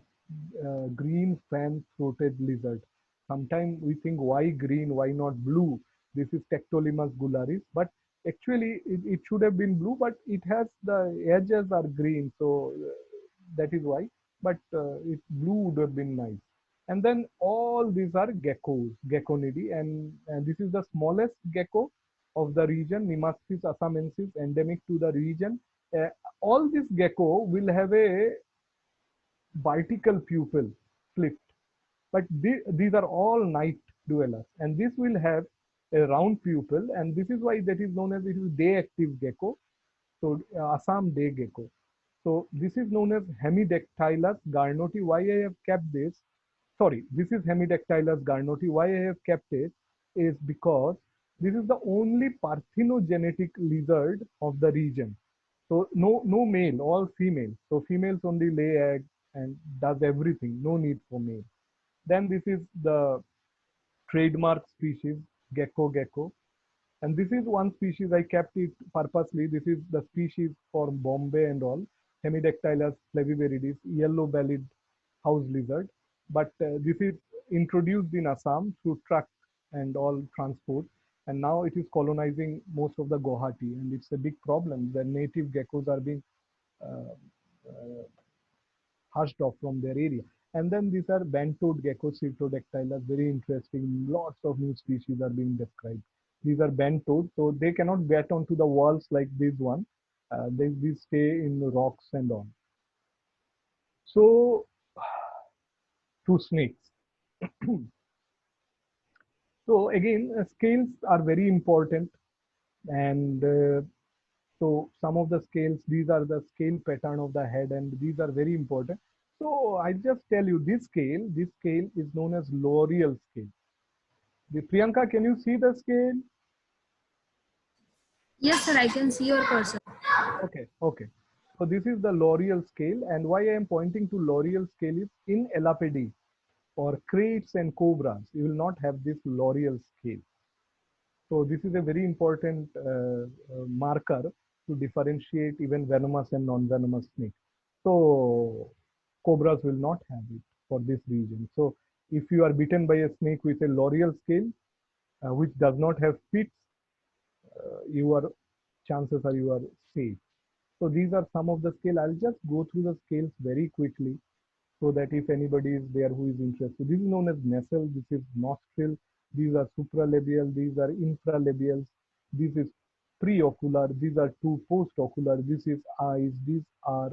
green fan-throated lizard. Sometimes we think, why green, why not blue? This is Tectolimus gularis, but actually it should have been blue, but it has, the edges are green, so that is why. But it blue would have been nice. And then all these are geckos, Geckonidae, and this is the smallest gecko of the region, Nemastris assamensis, endemic to the region. Uh, all this gecko will have a vertical pupil flipped, but these are all night dwellers, and this will have a round pupil, and this is why that is known as, it is day active gecko. So Assam day gecko. So this is known as Hemidactylus garnoti. Why I have kept this? Sorry, this is Hemidactylus garnoti. Why I have kept it is because this is the only parthenogenetic lizard of the region. So no male, all female. So females only lay eggs and does everything. No need for male. Then this is the trademark species, gecko. And this is one species, I kept it purposely. This is the species for Bombay and all, Hemidactylus flaviviridis, yellow-bellied house lizard. But this is introduced in Assam through truck and all transport. And now it is colonizing most of the Guwahati. And it's a big problem. The native geckos are being uh, uh, hushed off from their area. And then these are bent-toed geckos, Cyrtodactylus, very interesting. Lots of new species are being described. These are bent-toed, so they cannot get onto the walls like this one. They stay in the rocks and on. So, to snakes. So again, scales are very important, and so some of the scales, these are the scale pattern of the head, and these are very important. So I just tell you, this scale is known as L'Oreal scale. The Priyanka, can you see the scale? Yes, sir, I can see your cursor. Okay. So this is the L'Oreal scale, and why I am pointing to L'Oreal scale is, in Elapidae or kraits and cobras, you will not have this L'Oreal scale. So this is a very important marker to differentiate even venomous and non-venomous snakes. So cobras will not have it for this region. So if you are bitten by a snake with a L'Oreal scale, which does not have pits, your chances are you are safe. So these are some of the scale. I'll just go through the scales very quickly. so that if anybody is there who is interested. This is known as nasal, this is nostril, these are supralabial, these are infralabials, this is preocular, these are two postocular, this is eyes, these are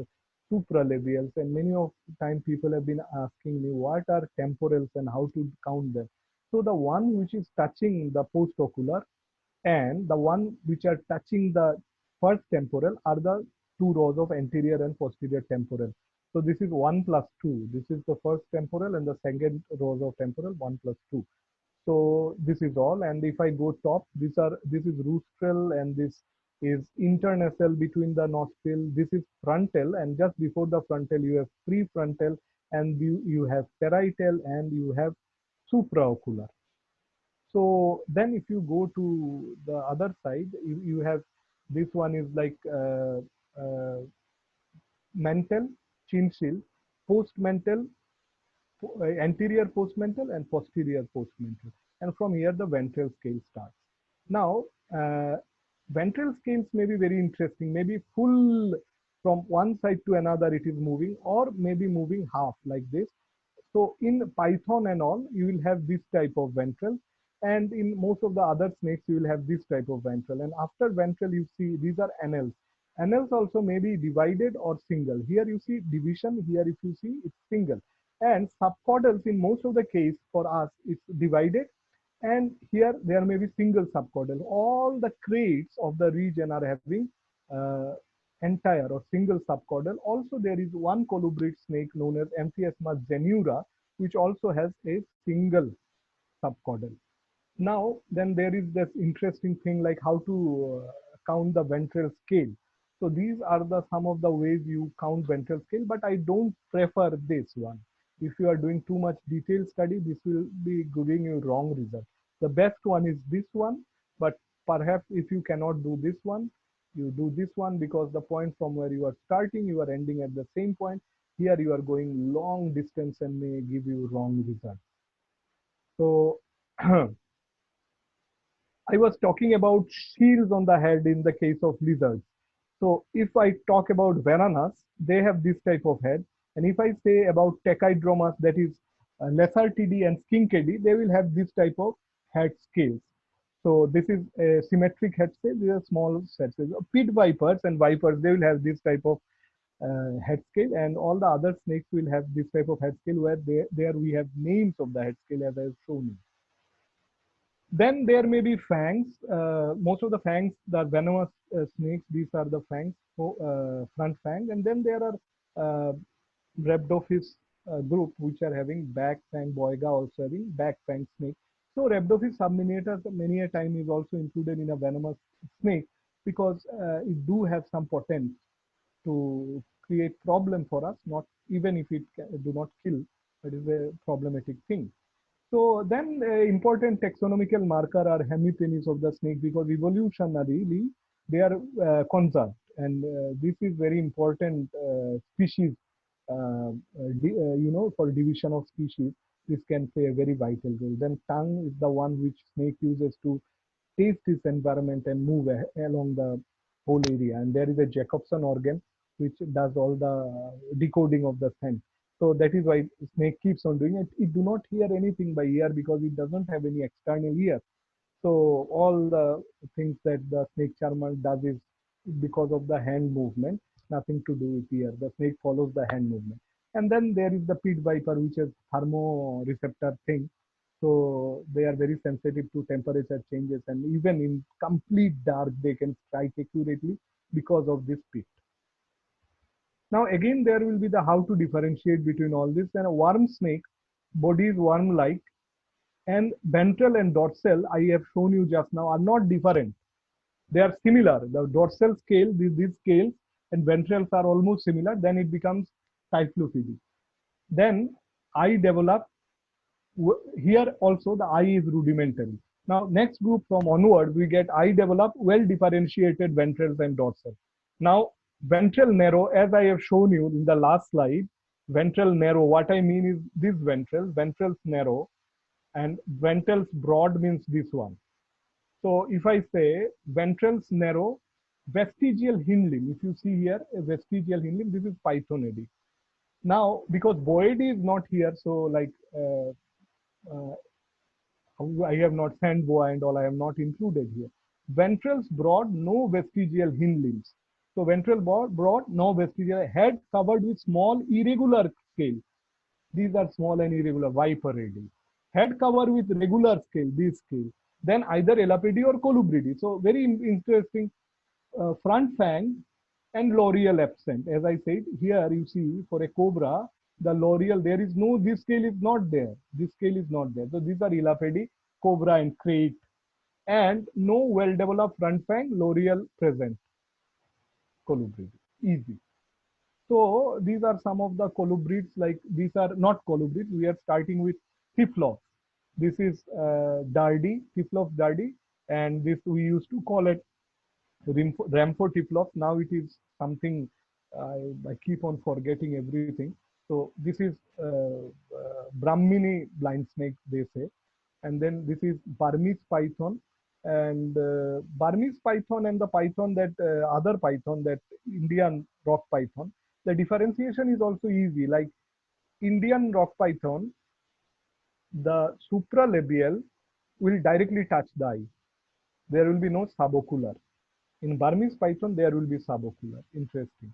supralabials. And many of time people have been asking me what are temporals and how to count them. So the one which is touching the postocular and the one which are touching the first temporal are the two rows of anterior and posterior temporal. So this is 1 plus 2. This is the first temporal and the second rows of temporal 1 plus 2. So this is all. And if I go top, this is rostral and this is internasal between the nostril. This is frontal, and just before the frontal you have prefrontal, and you have parietal, and you have supraocular. So then if you go to the other side, you have this one is like mental, chin shield, postmental, anterior postmental and posterior postmental. And from here the ventral scale starts. Now, ventral scales may be very interesting, maybe full from one side to another it is moving, or maybe moving half like this. So in python and all, you will have this type of ventral, and in most of the other snakes, you will have this type of ventral. And after ventral, you see these are annals. Annals also may be divided or single. Here you see division, here if you see it's single. And subcaudals in most of the case for us, it's divided. And here there may be single subcaudal. All the crates of the region are having uh, entire or single subcaudal. Also, there is one colubrid snake known as Amphiasma zenura, which also has a single subcaudal. Now, then there is this interesting thing like how to count the ventral scale. So these are the some of the ways you count ventral scale, but I don't prefer this one. If you are doing too much detailed study, this will be giving you wrong result. The best one is this one, but perhaps if you cannot do this one, you do this one, because the point from where you are starting, you are ending at the same point. Here you are going long distance and may give you wrong result. So I was talking about shields on the head in the case of lizards. So if I talk about varanus, they have this type of head. And if I say about Tachydromas, that is Lesartidae and Skinkidae, they will have this type of head scales. So this is a symmetric head scale. These are small head scales. Pit vipers and vipers, they will have this type of head scale, and all the other snakes will have this type of head scale where there we have names of the head scale as I have shown you. Then there may be fangs. Most of the fangs, the venomous snakes, these are the fangs, front fang. And then there are Rhabdophis group, which are having back fang, Boiga also having back fang snake. So Rhabdophis subminatus many a time is also included in a venomous snake, because it do have some potential to create problem for us, not even if it do not kill, but is a problematic thing. So then important taxonomical marker are hemipenis of the snake, because evolutionarily they are conserved, and this is very important species, for division of species. This can play a very vital role. Then tongue is the one which snake uses to taste its environment and move along the whole area. And there is a Jacobson organ which does all the decoding of the scent. So that is why snake keeps on doing it. It do not hear anything by ear because it doesn't have any external ear. So all the things that the snake charmer does is because of the hand movement, nothing to do with ear. The snake follows the hand movement. And then there is the pit viper, which is thermoreceptor thing. So they are very sensitive to temperature changes, and even in complete dark, they can strike accurately because of this pit. Now again, there will be the how to differentiate between all this. And a worm snake, body is worm-like, and ventral and dorsal, I have shown you just now, are not different. They are similar. The dorsal scale, these scales and ventrals are almost similar. Then it becomes Typhlophidae. Then eye develop. Here also the eye is rudimentary. Now next group from onward, we get eye develop, well differentiated ventrals and dorsal. Now ventral narrow, as I have shown you in the last slide, ventral narrow, what I mean is this ventrals narrow, and ventrals broad means this one. So if I say ventrals narrow, vestigial hind limb, if you see here a vestigial hind limb, this is Pythonidae. Now, because Boyd is not here, so like uh, I have not sent boa and all, I have not included here. Ventrals broad, no vestigial hind limbs. So ventral broad, no vestigial head covered with small irregular scales. These are small and irregular viperidae. Head covered with regular scale, these scale. Then either elapidae or colubridae. So very interesting. Front fang and loreal absent. As I said, here you see for a cobra, the loreal, there is no, this scale is not there. This scale is not there. So these are elapidae, cobra and crate, and no well-developed front fang, loreal present, colubridae. Easy. So these are some of the colubrids, like these are not colubrids. We are starting with Typhlops. This is Dardi, Typhlops dardi, and this we used to call it Rhamphotyphlops. Now it is something I keep on forgetting everything. So this is Brahmini blind snake, they say, and then this is Burmese python, and Burmese python and the python that other python, that Indian rock python. The differentiation is also easy. Like Indian rock python, the supralabial will directly touch the eye. There will be no subocular. In Burmese python, there will be subocular. Interesting.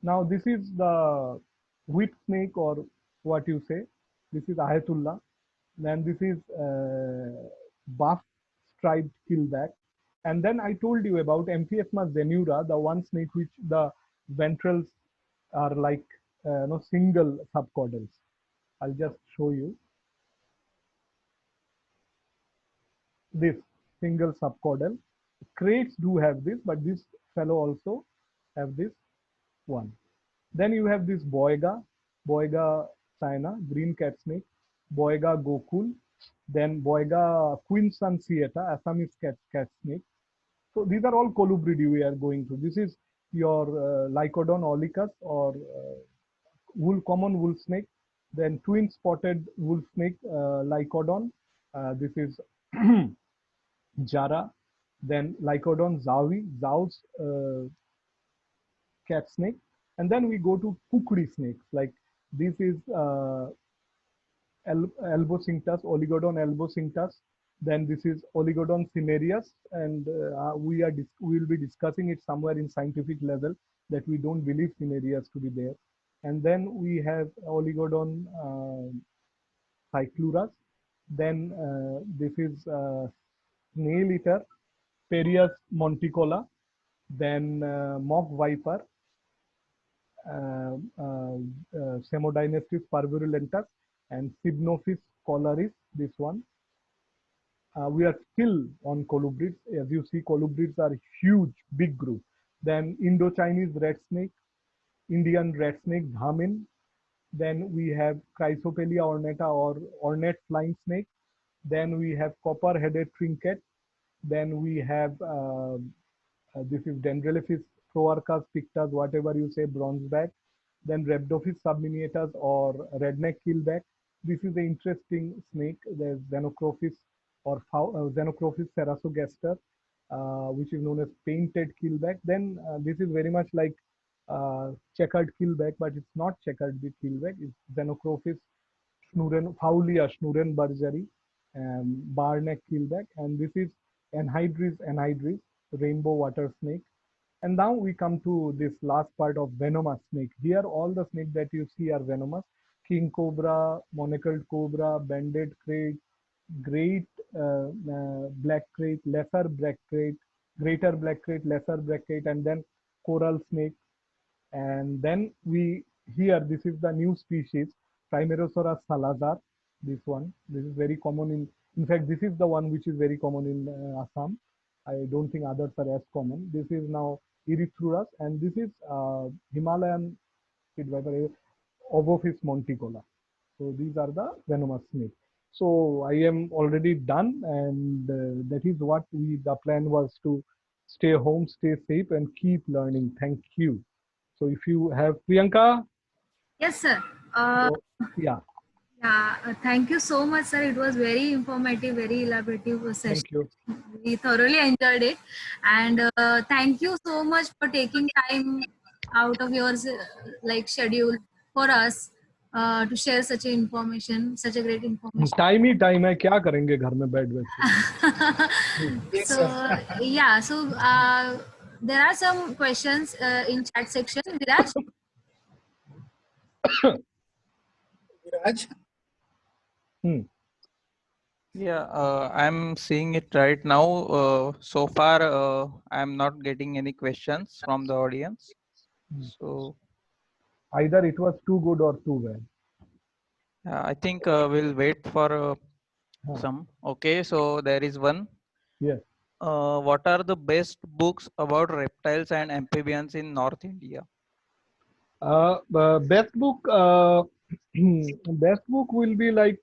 Now, this is the wheat snake, or what you say. This is Ayatullah. Then this is buff striped keelback. And then I told you about Amphiesma zenura, the one snake which the ventrals are like single subcaudals. I'll just show you this single subcaudal. Crates do have this, but this fellow also have this one. Then you have this Boiga China, green cat snake, Boiga Gokul, then Boiga quinsansiata, Assamese cat snake. So these are all colubridae we are going through. This is your Lycodon olicus, or common wolf snake. Then twin spotted wolf snake, Lycodon. This is Jara. Then Lycodon Zau's cat snake. And then we go to kukri snakes. Like this is Albocinctus, Oligodon albocinctus. Then this is Oligodon cinereus, and we will be discussing it somewhere in scientific level, that we don't believe cinereus to be there. And then we have Oligodon cyclurus. Then this is snail eater, Perius monticola. Then mock viper, Semodynastis parvirulentus, and Cypnophis coloris, this one. We are still on colubrids. As you see, colubrids are huge, big group. Then Indo-Chinese red snake, Indian red snake, Dhamin. Then we have Chrysopelia ornata, or ornate flying snake. Then we have copper-headed trinket. Then we have this is Dendrolephis proarchus pictus, whatever you say, bronzeback. Then Rhabdophis subminiatus, or redneck keelback. This is an interesting snake. There's Xenocrophis, or Xenocrophis ceratogaster, which is known as painted keelback. Then this is very much like checkered keelback, but it's not checkered with keelback. It's Xenocrophis Faulia schnurrenbergeri, barneck keelback. And this is Anhydris, rainbow water snake. And now we come to this last part of venomous snake. Here, all the snakes that you see are venomous. King cobra, monocled cobra, banded crate, great black crate, lesser black crate, greater black crate, lesser black crate, and then coral snake. And then this is the new species, Trimerosaurus salazar. This one, this is very common in fact, this is the one which is very common in Assam. I don't think others are as common. This is now Erythrurus, and this is Himalayan pit viper, Ovophis monticola. So these are the venomous snakes. So I am already done, and that is what the plan was, to stay home, stay safe, and keep learning. Thank you. So if you have Priyanka. Yes, sir. Yeah. Yeah, thank you so much, sir. It was very informative, very elaborative session. Thank you. We thoroughly enjoyed it, and thank you so much for taking time out of your schedule for us to share such a information, such a great information. Time he time है, क्या करेंगे घर में बैठ बैठ के. Yes, So sir. yeah, so there are some questions in chat section. Viraj, Viraj. Hmm. Yeah, I'm seeing it right now. So far, I'm not getting any questions from the audience. So Either it was too good or too bad. I think we'll wait for Huh. some. Okay, so there is one. Yes. What are the best books about reptiles and amphibians in North India? Best book, best book will be like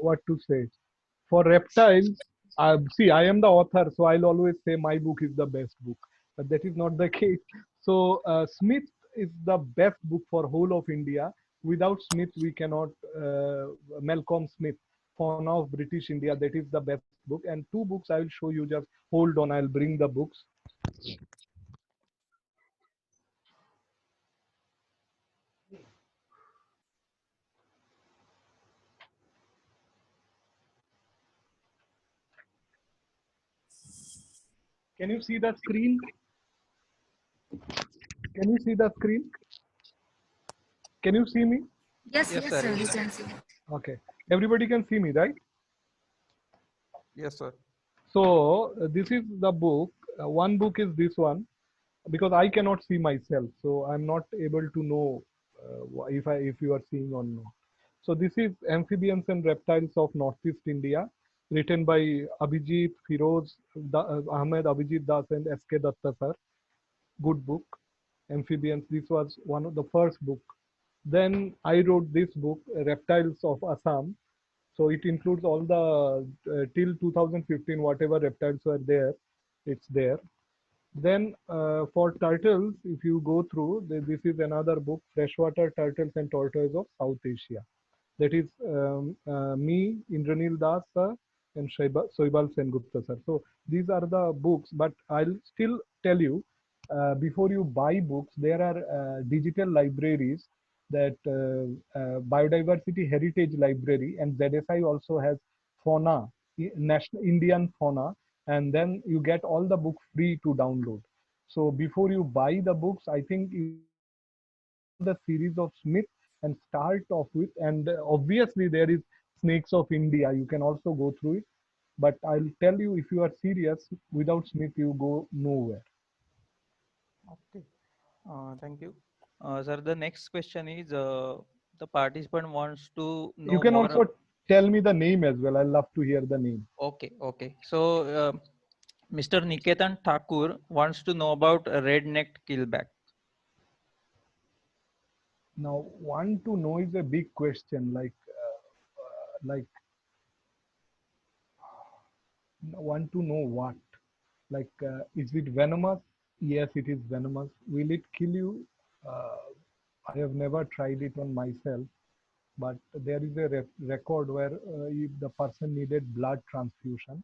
what to say. For reptiles, see, I am the author, so I'll always say my book is the best book, but that is not the case. So Smith is the best book for whole of India. Without Smith, we cannot. Malcolm Smith, Fauna of British India, that is the best book. And two books I will show you. Just hold on, I'll bring the books. Can you see the screen? Can you see the screen? Can you see me? yes, Yes, yes, sir. sir, we can see. Okay. Everybody can see me, right? Yes, sir. So this is the book. One book is this one, because I cannot see myself, so I'm not able to know if you are seeing or not. So this is Amphibians and Reptiles of Northeast India, written by Abhijit Firoz Ahmed, Abhijit Das, and S.K. Datta sir. Good book. Amphibians. This was one of the first book. Then I wrote this book, Reptiles of Assam. So it includes all the till 2015 whatever reptiles were there, it's there. Then for turtles, if you go through, this is another book, Freshwater Turtles and Tortoises of South Asia. That is me, Indranil Das sir, and Soibal Sengupta sir. So these are the books, but I'll still tell you, before you buy books, there are digital libraries that Biodiversity Heritage Library, and ZSI also has fauna, National Indian fauna, and then you get all the books free to download. So before you buy the books, I think you the series of Smith and start off with, and obviously there is Snakes of India. You can also go through it, but I'll tell you, if you are serious, without Smith you go nowhere. Okay. Thank you. Sir, the next question is the participant wants to You know can more. also tell me the name as well. I love to hear the name. Okay, okay. So Mr. Niketan Thakur wants to know about red-necked keelback. Now, want to know is a big question. Like want to know what? Like, is it venomous? Yes, it is venomous. Will it kill you? I have never tried it on myself, but there is a record where if the person needed blood transfusion,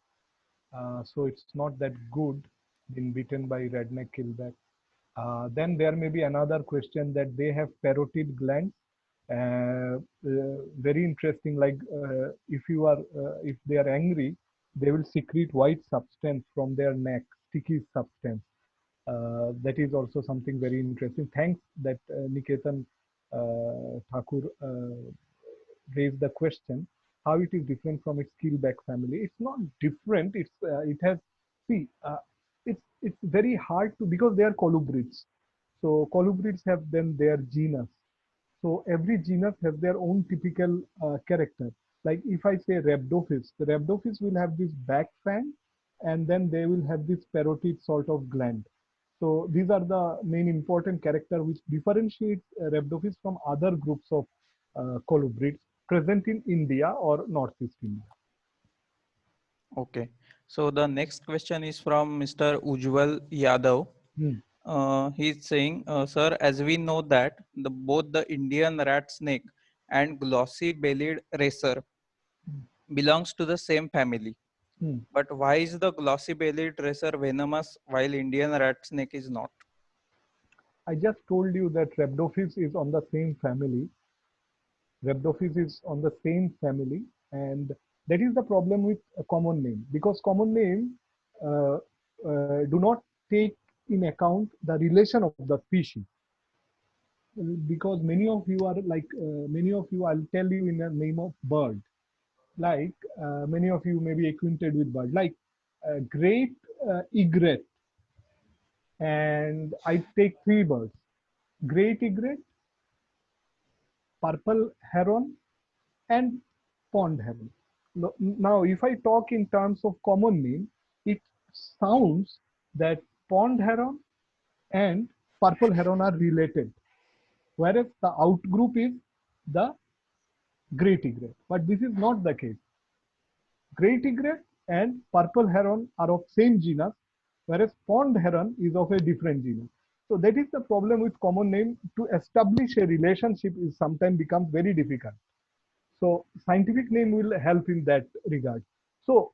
so it's not that good being bitten by redneck keelback. Then there may be another question that they have parotid glands. Very interesting. Like if you are, if they are angry, they will secrete white substance from their neck, sticky substance. That is also something very interesting. Thanks that Niketan Thakur raised the question how it is different from its keelback family. It's not different. It has, see, it's very hard to, because they are colubrids. So colubrids have then their genus. So every genus has their own typical character. Like if I say Rhabdophis, the Rhabdophis will have this back fang, and then they will have this parotid sort of gland. So these are the main important character which differentiates Rhabdophis from other groups of colubrids present in India or Northeast India. Okay. So the next question is from Mr. Ujwal Yadav. He's saying, sir, as we know that both the Indian rat snake and glossy-bellied racer belongs to the same family. But why is the glossy-bellied racer venomous while Indian rat snake is not? I just told you that Rhabdophis is on the same family. Rhabdophis is on the same family, and that is the problem with a common name, because common name uh, do not take in account the relation of the species. Because many of you are like many of you, I'll tell you in the name of bird. Like many of you may be acquainted with bird, like great egret, and I take three birds: great egret, purple heron, and pond heron. Now, if I talk in terms of common name, it sounds that pond heron and purple heron are related, whereas the outgroup is the great egret. But this is not the case. Great egret and purple heron are of same genus, whereas pond heron is of a different genus. So that is the problem with common name. To establish a relationship is sometimes becomes very difficult. So scientific name will help in that regard. So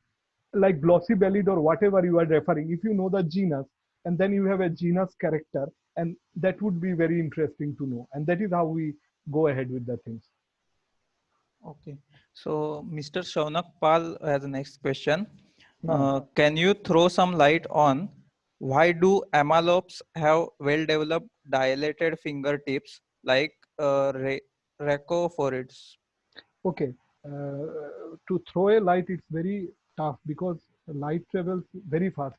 like glossy bellied or whatever you are referring, if you know the genus and then you have a genus character, and that would be very interesting to know. And that is how we go ahead with the things. Okay. So Mr. Shaunak Pal has the next question. Now, Can you throw some light on why do amalopes have well-developed dilated fingertips like rhacophorids? okay, to throw a light, it's very tough because light travels very fast.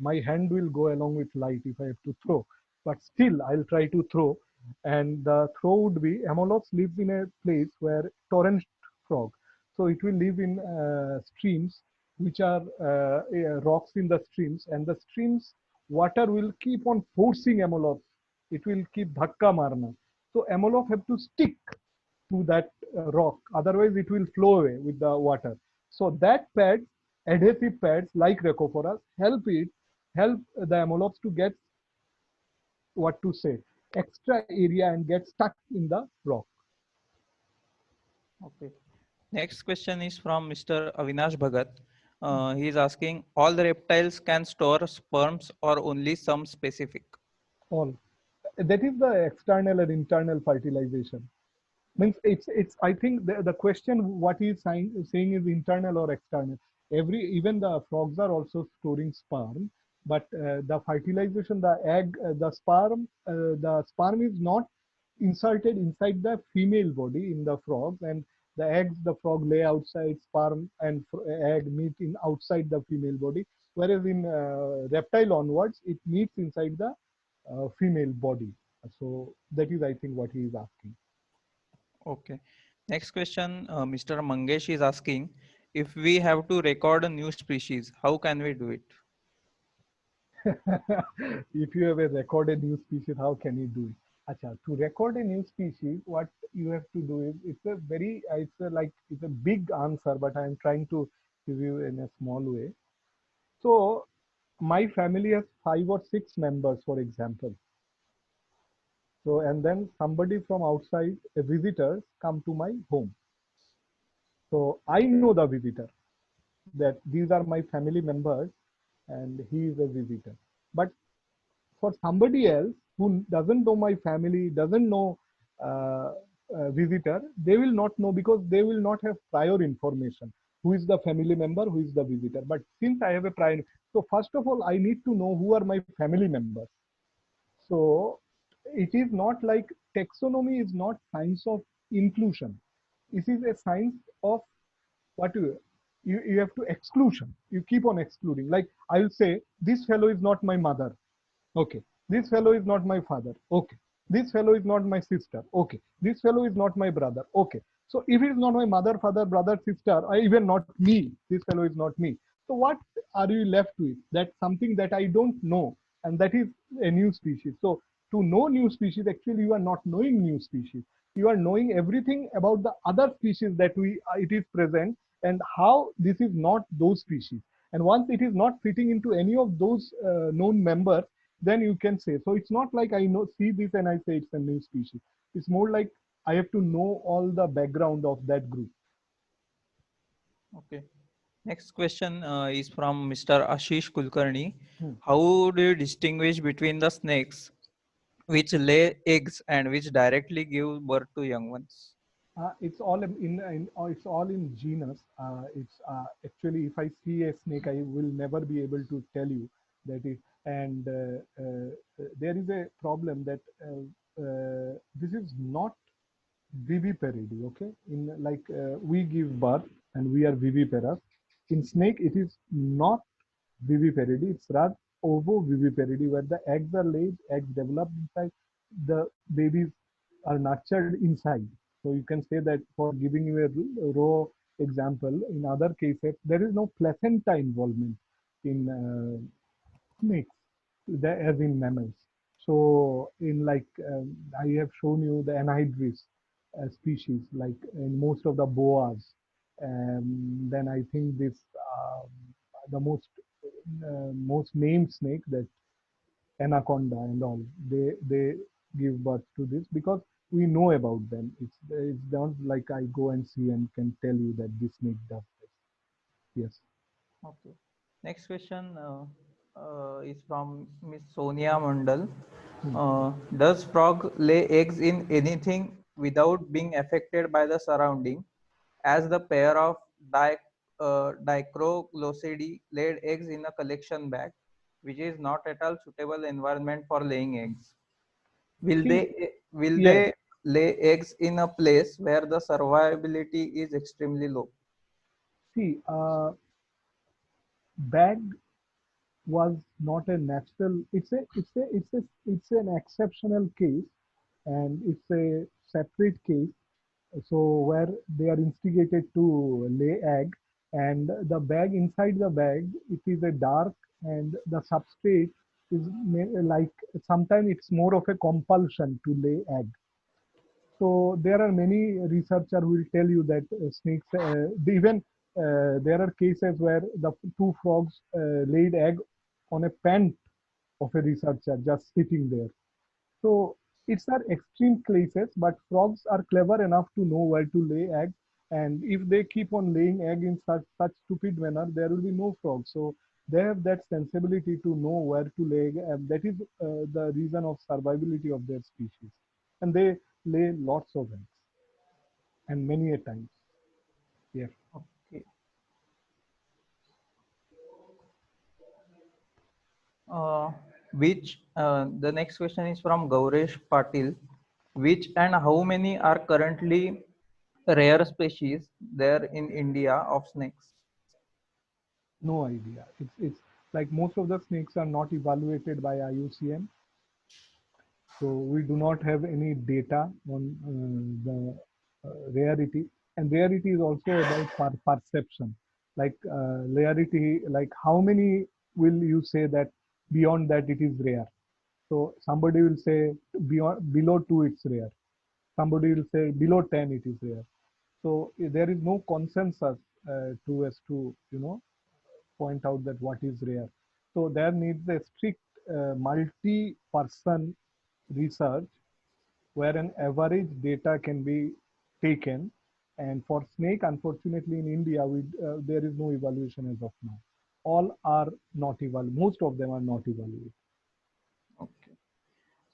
My hand will go along with light if I have to throw, but still I'll try to throw. And the throw would be Ammalops lives in a place where torrent frog, so it will live in streams which are rocks in the streams, and the streams water will keep on forcing Ammalops. It will keep dhakka marna. So Ammalops have to stick to that rock, otherwise it will flow away with the water. So that pads, adhesive pads like Rhacophora, help the Ammalops to get, what to say, extra area and get stuck in the rock. Okay. Next question is from Mr. Avinash Bhagat. He is asking, all the reptiles can store sperms or only some specific? All that is the external and internal fertilization. Means it's I think the question what he is saying is internal or external. Even the frogs are also storing sperm, but the fertilization, the egg, the sperm is not inserted inside the female body in the frog, and the eggs the frog lay outside, sperm and egg meet in outside the female body, whereas in reptile onwards it meets inside the female body. So that is I think what he is asking. Okay. Next question, Mr. Mangesh is asking, if we have to record a new species, how can we do it? If you have a recorded new species, how can you do it? Acha, to record a new species, what you have to do is, it's a big answer, but I am trying to give you in a small way. So my family has 5 or 6 members, for example. So, and then somebody from outside, a visitor, come to my home. So I know the visitor, that these are my family members and he is a visitor. But for somebody else who doesn't know my family, doesn't know visitor, they will not know because they will not have prior information. Who is the family member, who is the visitor? But since I have a prior, so first of all, I need to know who are my family members. So it is not like taxonomy is not science of inclusion. It is a science of what you have to exclusion. You keep on excluding. Like I will say, this fellow is not my mother. Okay. This fellow is not my father. Okay. This fellow is not my sister. Okay. This fellow is not my brother. Okay. So if it is not my mother, father, brother, sister, or even not me, this fellow is not me. So what are you left with? That's something that I don't know. And that is a new species. So to know new species, actually you are not knowing new species. You are knowing everything about the other species that it is present, and how this is not those species. And once it is not fitting into any of those known members, then you can say. So it's not like I see this and I say it's a new species. It's more like I have to know all the background of that group. Okay. Next question is from Mr. Ashish Kulkarni. Hmm. How do you distinguish between the snakes which lay eggs and which directly give birth to young ones? It's all it's all in genus. It's actually, if I see a snake, I will never be able to tell you that it. And there is a problem that this is not viviparity. Okay, in like we give birth and we are viviparous. In snake, it is not viviparity. It's rather ovoviviparity, where the eggs are laid, eggs develop inside, the babies are nurtured inside. So you can say that, for giving you a raw example, in other cases, there is no placenta involvement in snakes, as in mammals. So in like, I have shown you the anhydrous species, like in most of the boas. Then I think this, the most named snake, that anaconda and all, they give birth to this because we know about them. It's not like I go and see and can tell you that this snake does this. Yes. Okay. Next question is from Miss Sonia Mandal. Does frog lay eggs in anything without being affected by the surrounding, as the pair of Dicroglossidae laid eggs in a collection bag, which is not at all suitable environment for laying eggs? Will See, will yes. they lay eggs in a place where the survivability is extremely low? See, bag was not a natural. It's an exceptional case, and it's a separate case. So where they are instigated to lay egg, and the bag, inside the bag, it is a dark, and the substrate is like, sometimes it's more of a compulsion to lay egg. So there are many researchers who will tell you that snakes, even there are cases where the two frogs laid egg on a pant of a researcher just sitting there. So it's are extreme cases, but frogs are clever enough to know where to lay egg. And if they keep on laying egg in such stupid manner, there will be no frogs. So they have that sensibility to know where to lay egg, and that is the reason of survivability of their species. And they lay lots of eggs, and many a times. Yeah. Okay. The next question is from Gauresh Patil. Which and how many are currently rare species there in India of snakes? No idea. It's like most of the snakes are not evaluated by IUCN. So we do not have any data on the rarity, and rarity is also about perception. Like rarity, like how many will you say that beyond that it is rare? So somebody will say beyond below 2 it's rare. Somebody will say below 10 it is rare. So there is no consensus to as to point out that what is rare. So there needs a strict multi-person research where an average data can be taken. And for snake, unfortunately, in India, there is no evaluation as of now. All are not evaluated. Most of them are not evaluated. Okay.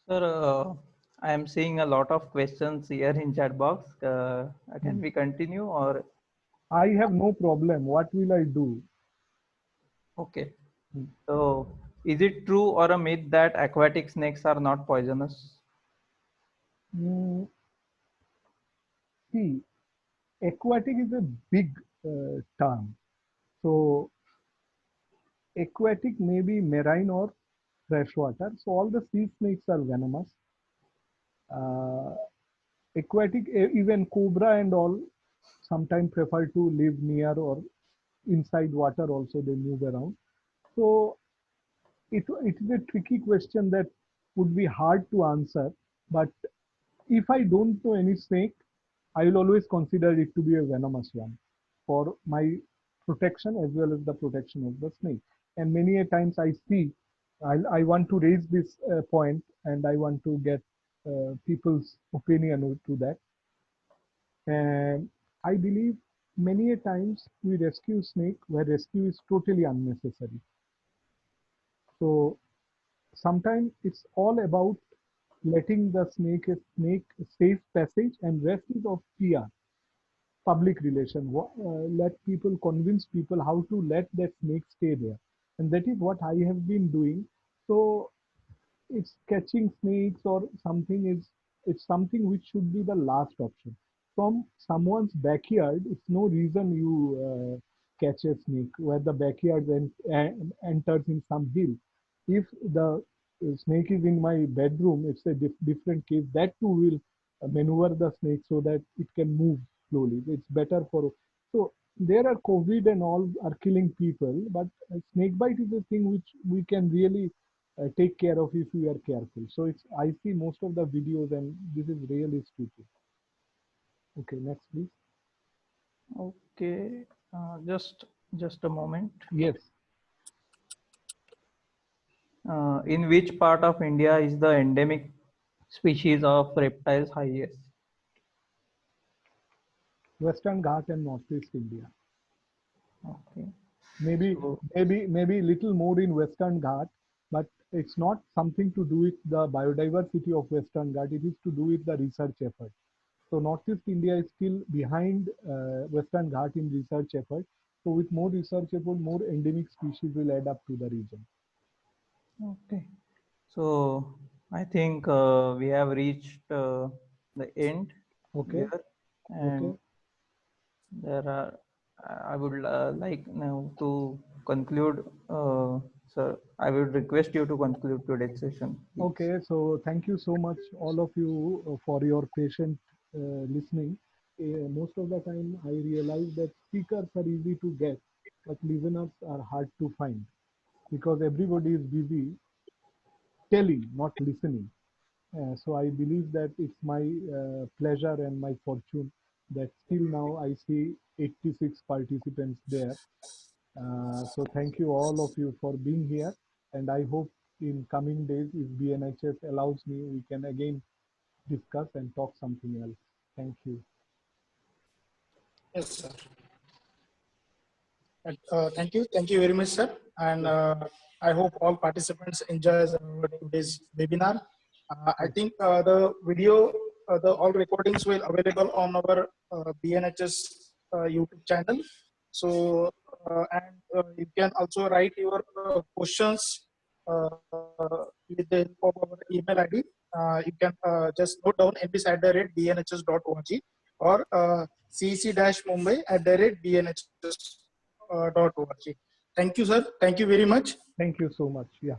Sir, I am seeing a lot of questions here in chat box. Can we continue or? I have no problem. What will I do? Okay. So, is it true or a myth that aquatic snakes are not poisonous? Mm, see, aquatic is a big term. So aquatic may be marine or freshwater. So all the sea snakes are venomous. Uh, Aquatic, even cobra and all, sometimes prefer to live near or inside water also, they move around. So it is a tricky question that would be hard to answer. But if I don't know any snake, I will always consider it to be a venomous one for my protection as well as the protection of the snake. And many a times I see, I want to raise this point, and I want to get people's opinion to that. And I believe many a times we rescue snake where rescue is totally unnecessary. So sometimes it's all about letting the snake a snake safe passage, and rest is of PR, public relation. Let people convince people how to let that snake stay there, and that is what I have been doing. So it's catching snakes or something is, it's something which should be the last option. From someone's backyard, it's no reason you catch a snake where the backyard enters in some hill. If the snake is in my bedroom, it's a different case. That too will maneuver the snake so that it can move slowly. It's better for. So there are COVID and all are killing people, but snake bite is a thing which we can really take care of if we are careful. So it's, I see most of the videos and this is really stupid. Okay, next please. Okay, just a moment. Yes. In which part of India is the endemic species of reptiles highest? Western Ghat and Northeast India. Okay. Maybe So, maybe little more in Western Ghat, but it's not something to do with the biodiversity of Western Ghat. It is to do with the research effort. So Northeast India is still behind Western Ghat in research effort. So with more research effort, more endemic species will add up to the region. okay. So I think we have reached the end Okay. here, and Okay. there are. I would like now to conclude, sir. I would request you to conclude today's session, please. Okay, so thank you so much, all of you, for your patient listening. Most of the time, I realize that speakers are easy to get, but listeners are hard to find because everybody is busy telling, not listening. So I believe that it's my pleasure and my fortune that still now I see 86 participants there. So thank you all of you for being here, and I hope in coming days, if BNHS allows me, we can again discuss and talk something else. Thank you. Yes, sir. Thank you very much, sir. And I hope all participants enjoy today's webinar. I think the video, the all recordings will available on our BNHS YouTube channel. So, and you can also write your questions with the help of our email ID. You can just note down mbis@bnhs.org or cec-mumbai@bnhs.org. Thank you, sir. Thank you very much. Thank you so much. Yeah.